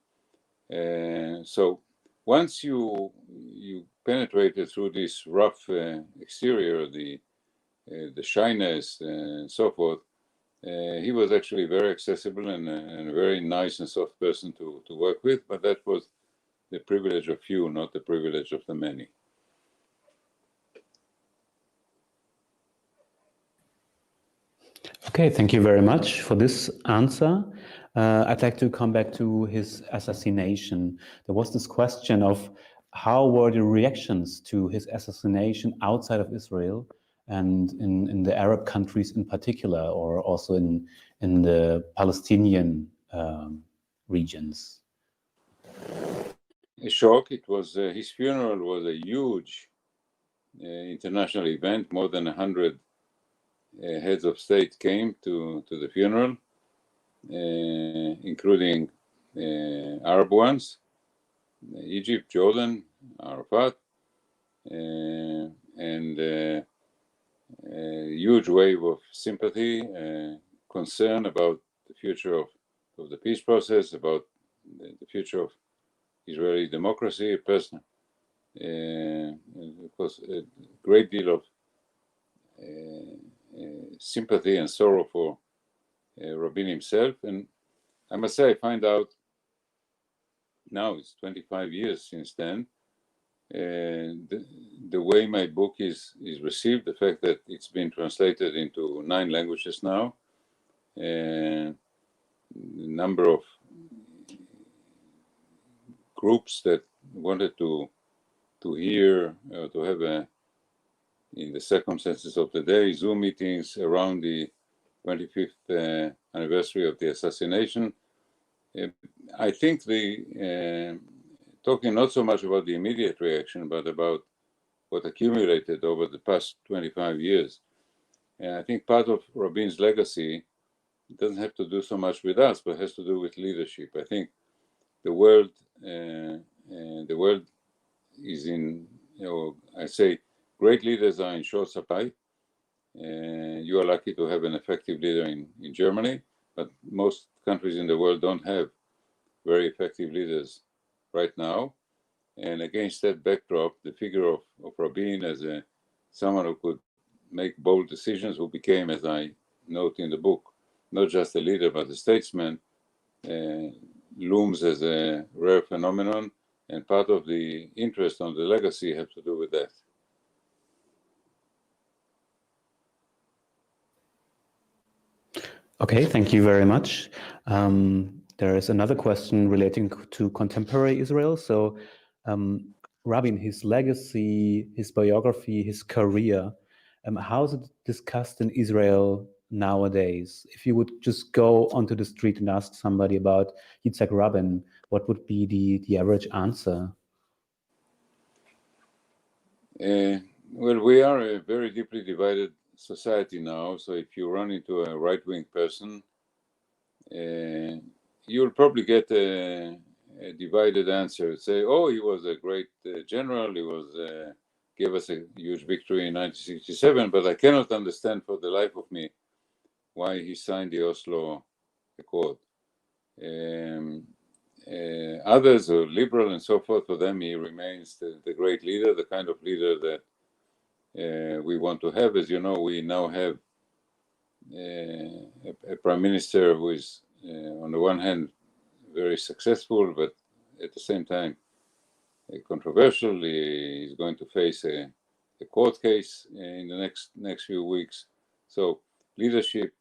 So once you penetrated through this rough exterior, the shyness and so forth, he was actually very accessible and a very nice and soft person to work with, but that was the privilege of few, not the privilege of the many. Okay, thank you very much for this answer. I'd like to come back to his assassination. There was this question of how were the reactions to his assassination outside of Israel and in the Arab countries in particular, or also in the Palestinian regions? A shock. It was his funeral was a huge international event. More than 100 heads of state came to the funeral, including Arab ones, Egypt, Jordan, Arafat, and a huge wave of sympathy, concern about the future of the peace process, about the future of Israeli democracy, personal. Of course, a great deal of sympathy and sorrow for Rabin himself. And I must say, I find out now, it's 25 years since then, the way my book is received, the fact that it's been translated into 9 languages now, the number of groups that wanted to hear, to have in the circumstances of the day, Zoom meetings around the 25th anniversary of the assassination. I think talking not so much about the immediate reaction, but about what accumulated over the past 25 years. And I think part of Rabin's legacy doesn't have to do so much with us, but has to do with leadership. I think the world is in, I say, great leaders are in short supply. You are lucky to have an effective leader in Germany, but most countries in the world don't have very effective leaders right now. And against that backdrop, the figure of Rabin as someone who could make bold decisions, who became, as I note in the book, not just a leader, but a statesman, looms as a rare phenomenon. And part of the interest on the legacy has to do with that. Okay, thank you very much. There is another question relating to contemporary Israel. So Rabin, his legacy, his biography, his career, how is it discussed in Israel nowadays? If you would just go onto the street and ask somebody about Yitzhak Rabin, what would be the average answer? Well, we are a very deeply divided society now. So if you run into a right-wing person, you'll probably get a divided answer. Say, oh, he was a great general. He was gave us a huge victory in 1967. But I cannot understand for the life of me why he signed the Oslo Accord. Others are liberal and so forth. For them, he remains the great leader, the kind of leader that we want to have. As you know, we now have a prime minister who is, on the one hand, very successful, but at the same time controversial. He is going to face a court case in the next few weeks. So leadership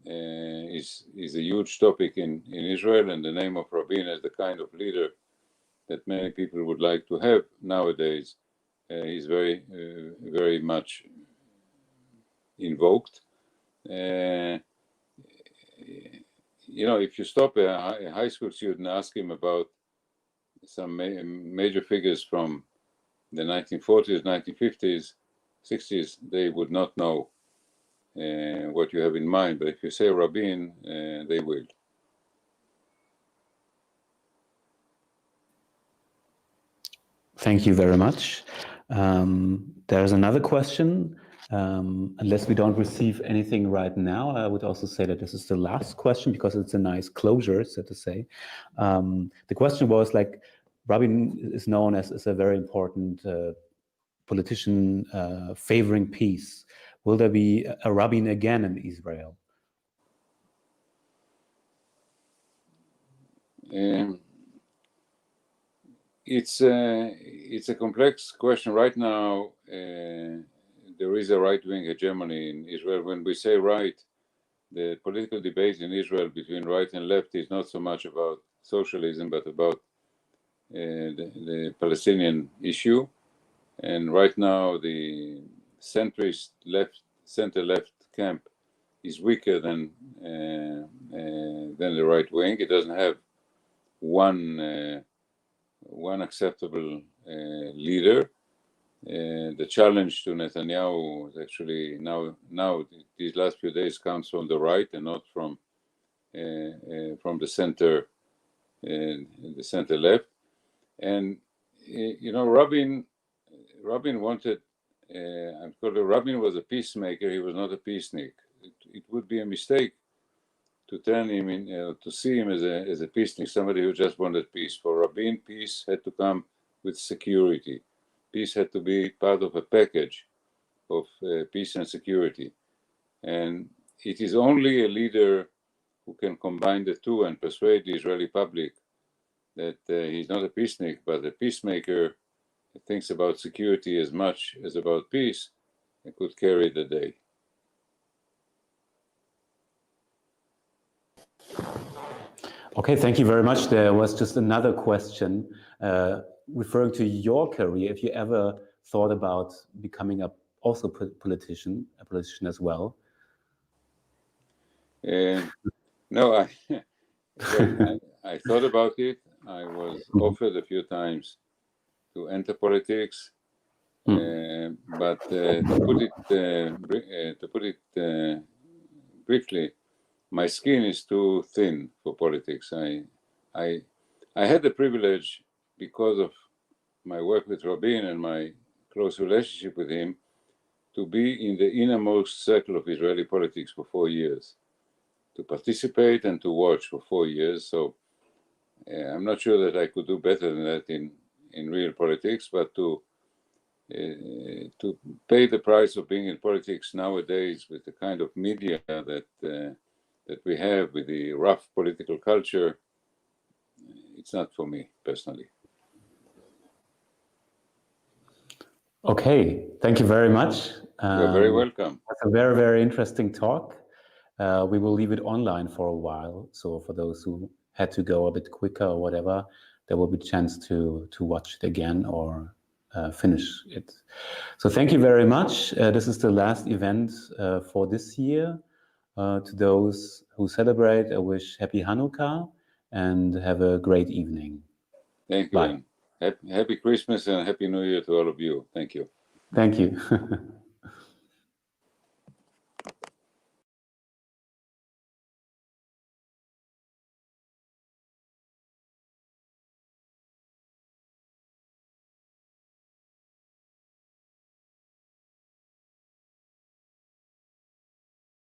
is a huge topic in Israel, and the name of Rabin as the kind of leader that many people would like to have nowadays is very, very much invoked. You know, if you stop a high school student and ask him about some major figures from the 1940s, 1950s, 60s, they would not know what you have in mind. But if you say Rabin, they will. Thank you very much. There's another question. Unless we don't receive anything right now, I would also say that this is the last question because it's a nice closure, so to say. The question was like, Rabin is known as a very important politician favoring peace. Will there be a Rabin again in Israel? It's a complex question. Right now, there is a right-wing hegemony in Israel. When we say right, the political debate in Israel between right and left is not so much about socialism, but about the Palestinian issue. And right now, the centrist center-left camp is weaker than the right wing. It doesn't have one acceptable leader. The challenge to Netanyahu is actually now these last few days comes from the right and not from the center left. And you know, Rabin wanted. Rabin was a peacemaker. He was not a peacenik. It would be a mistake to turn him in, to see him as a peacenik, somebody who just wanted peace. For Rabin, peace had to come with security. Peace had to be part of a package of peace and security. And it is only a leader who can combine the two and persuade the Israeli public that he's not a peacenik, but a peacemaker that thinks about security as much as about peace and could carry the day. Okay, thank you very much. There was just another question referring to your career. If you ever thought about becoming a politician as well? No, I thought about it. I was offered a few times to enter politics, but to put it briefly, my skin is too thin for politics. I had the privilege, because of my work with Rabin and my close relationship with him, to be in the innermost circle of Israeli politics for 4 years. participate and to watch for 4 years. So I'm not sure that I could do better than that in real politics, but to pay the price of being in politics nowadays with the kind of media that we have, with the rough political culture, it's not for me personally. Okay, thank you very much. You're very welcome. That's a very, very interesting talk. We will leave it online for a while. So for those who had to go a bit quicker or whatever, there will be a chance to watch it again or finish it. So thank you very much. This is the last event for this year. To those who celebrate, I wish Happy Hanukkah and have a great evening. Thank you. Bye. Happy Christmas and Happy New Year to all of you. Thank you. Thank you.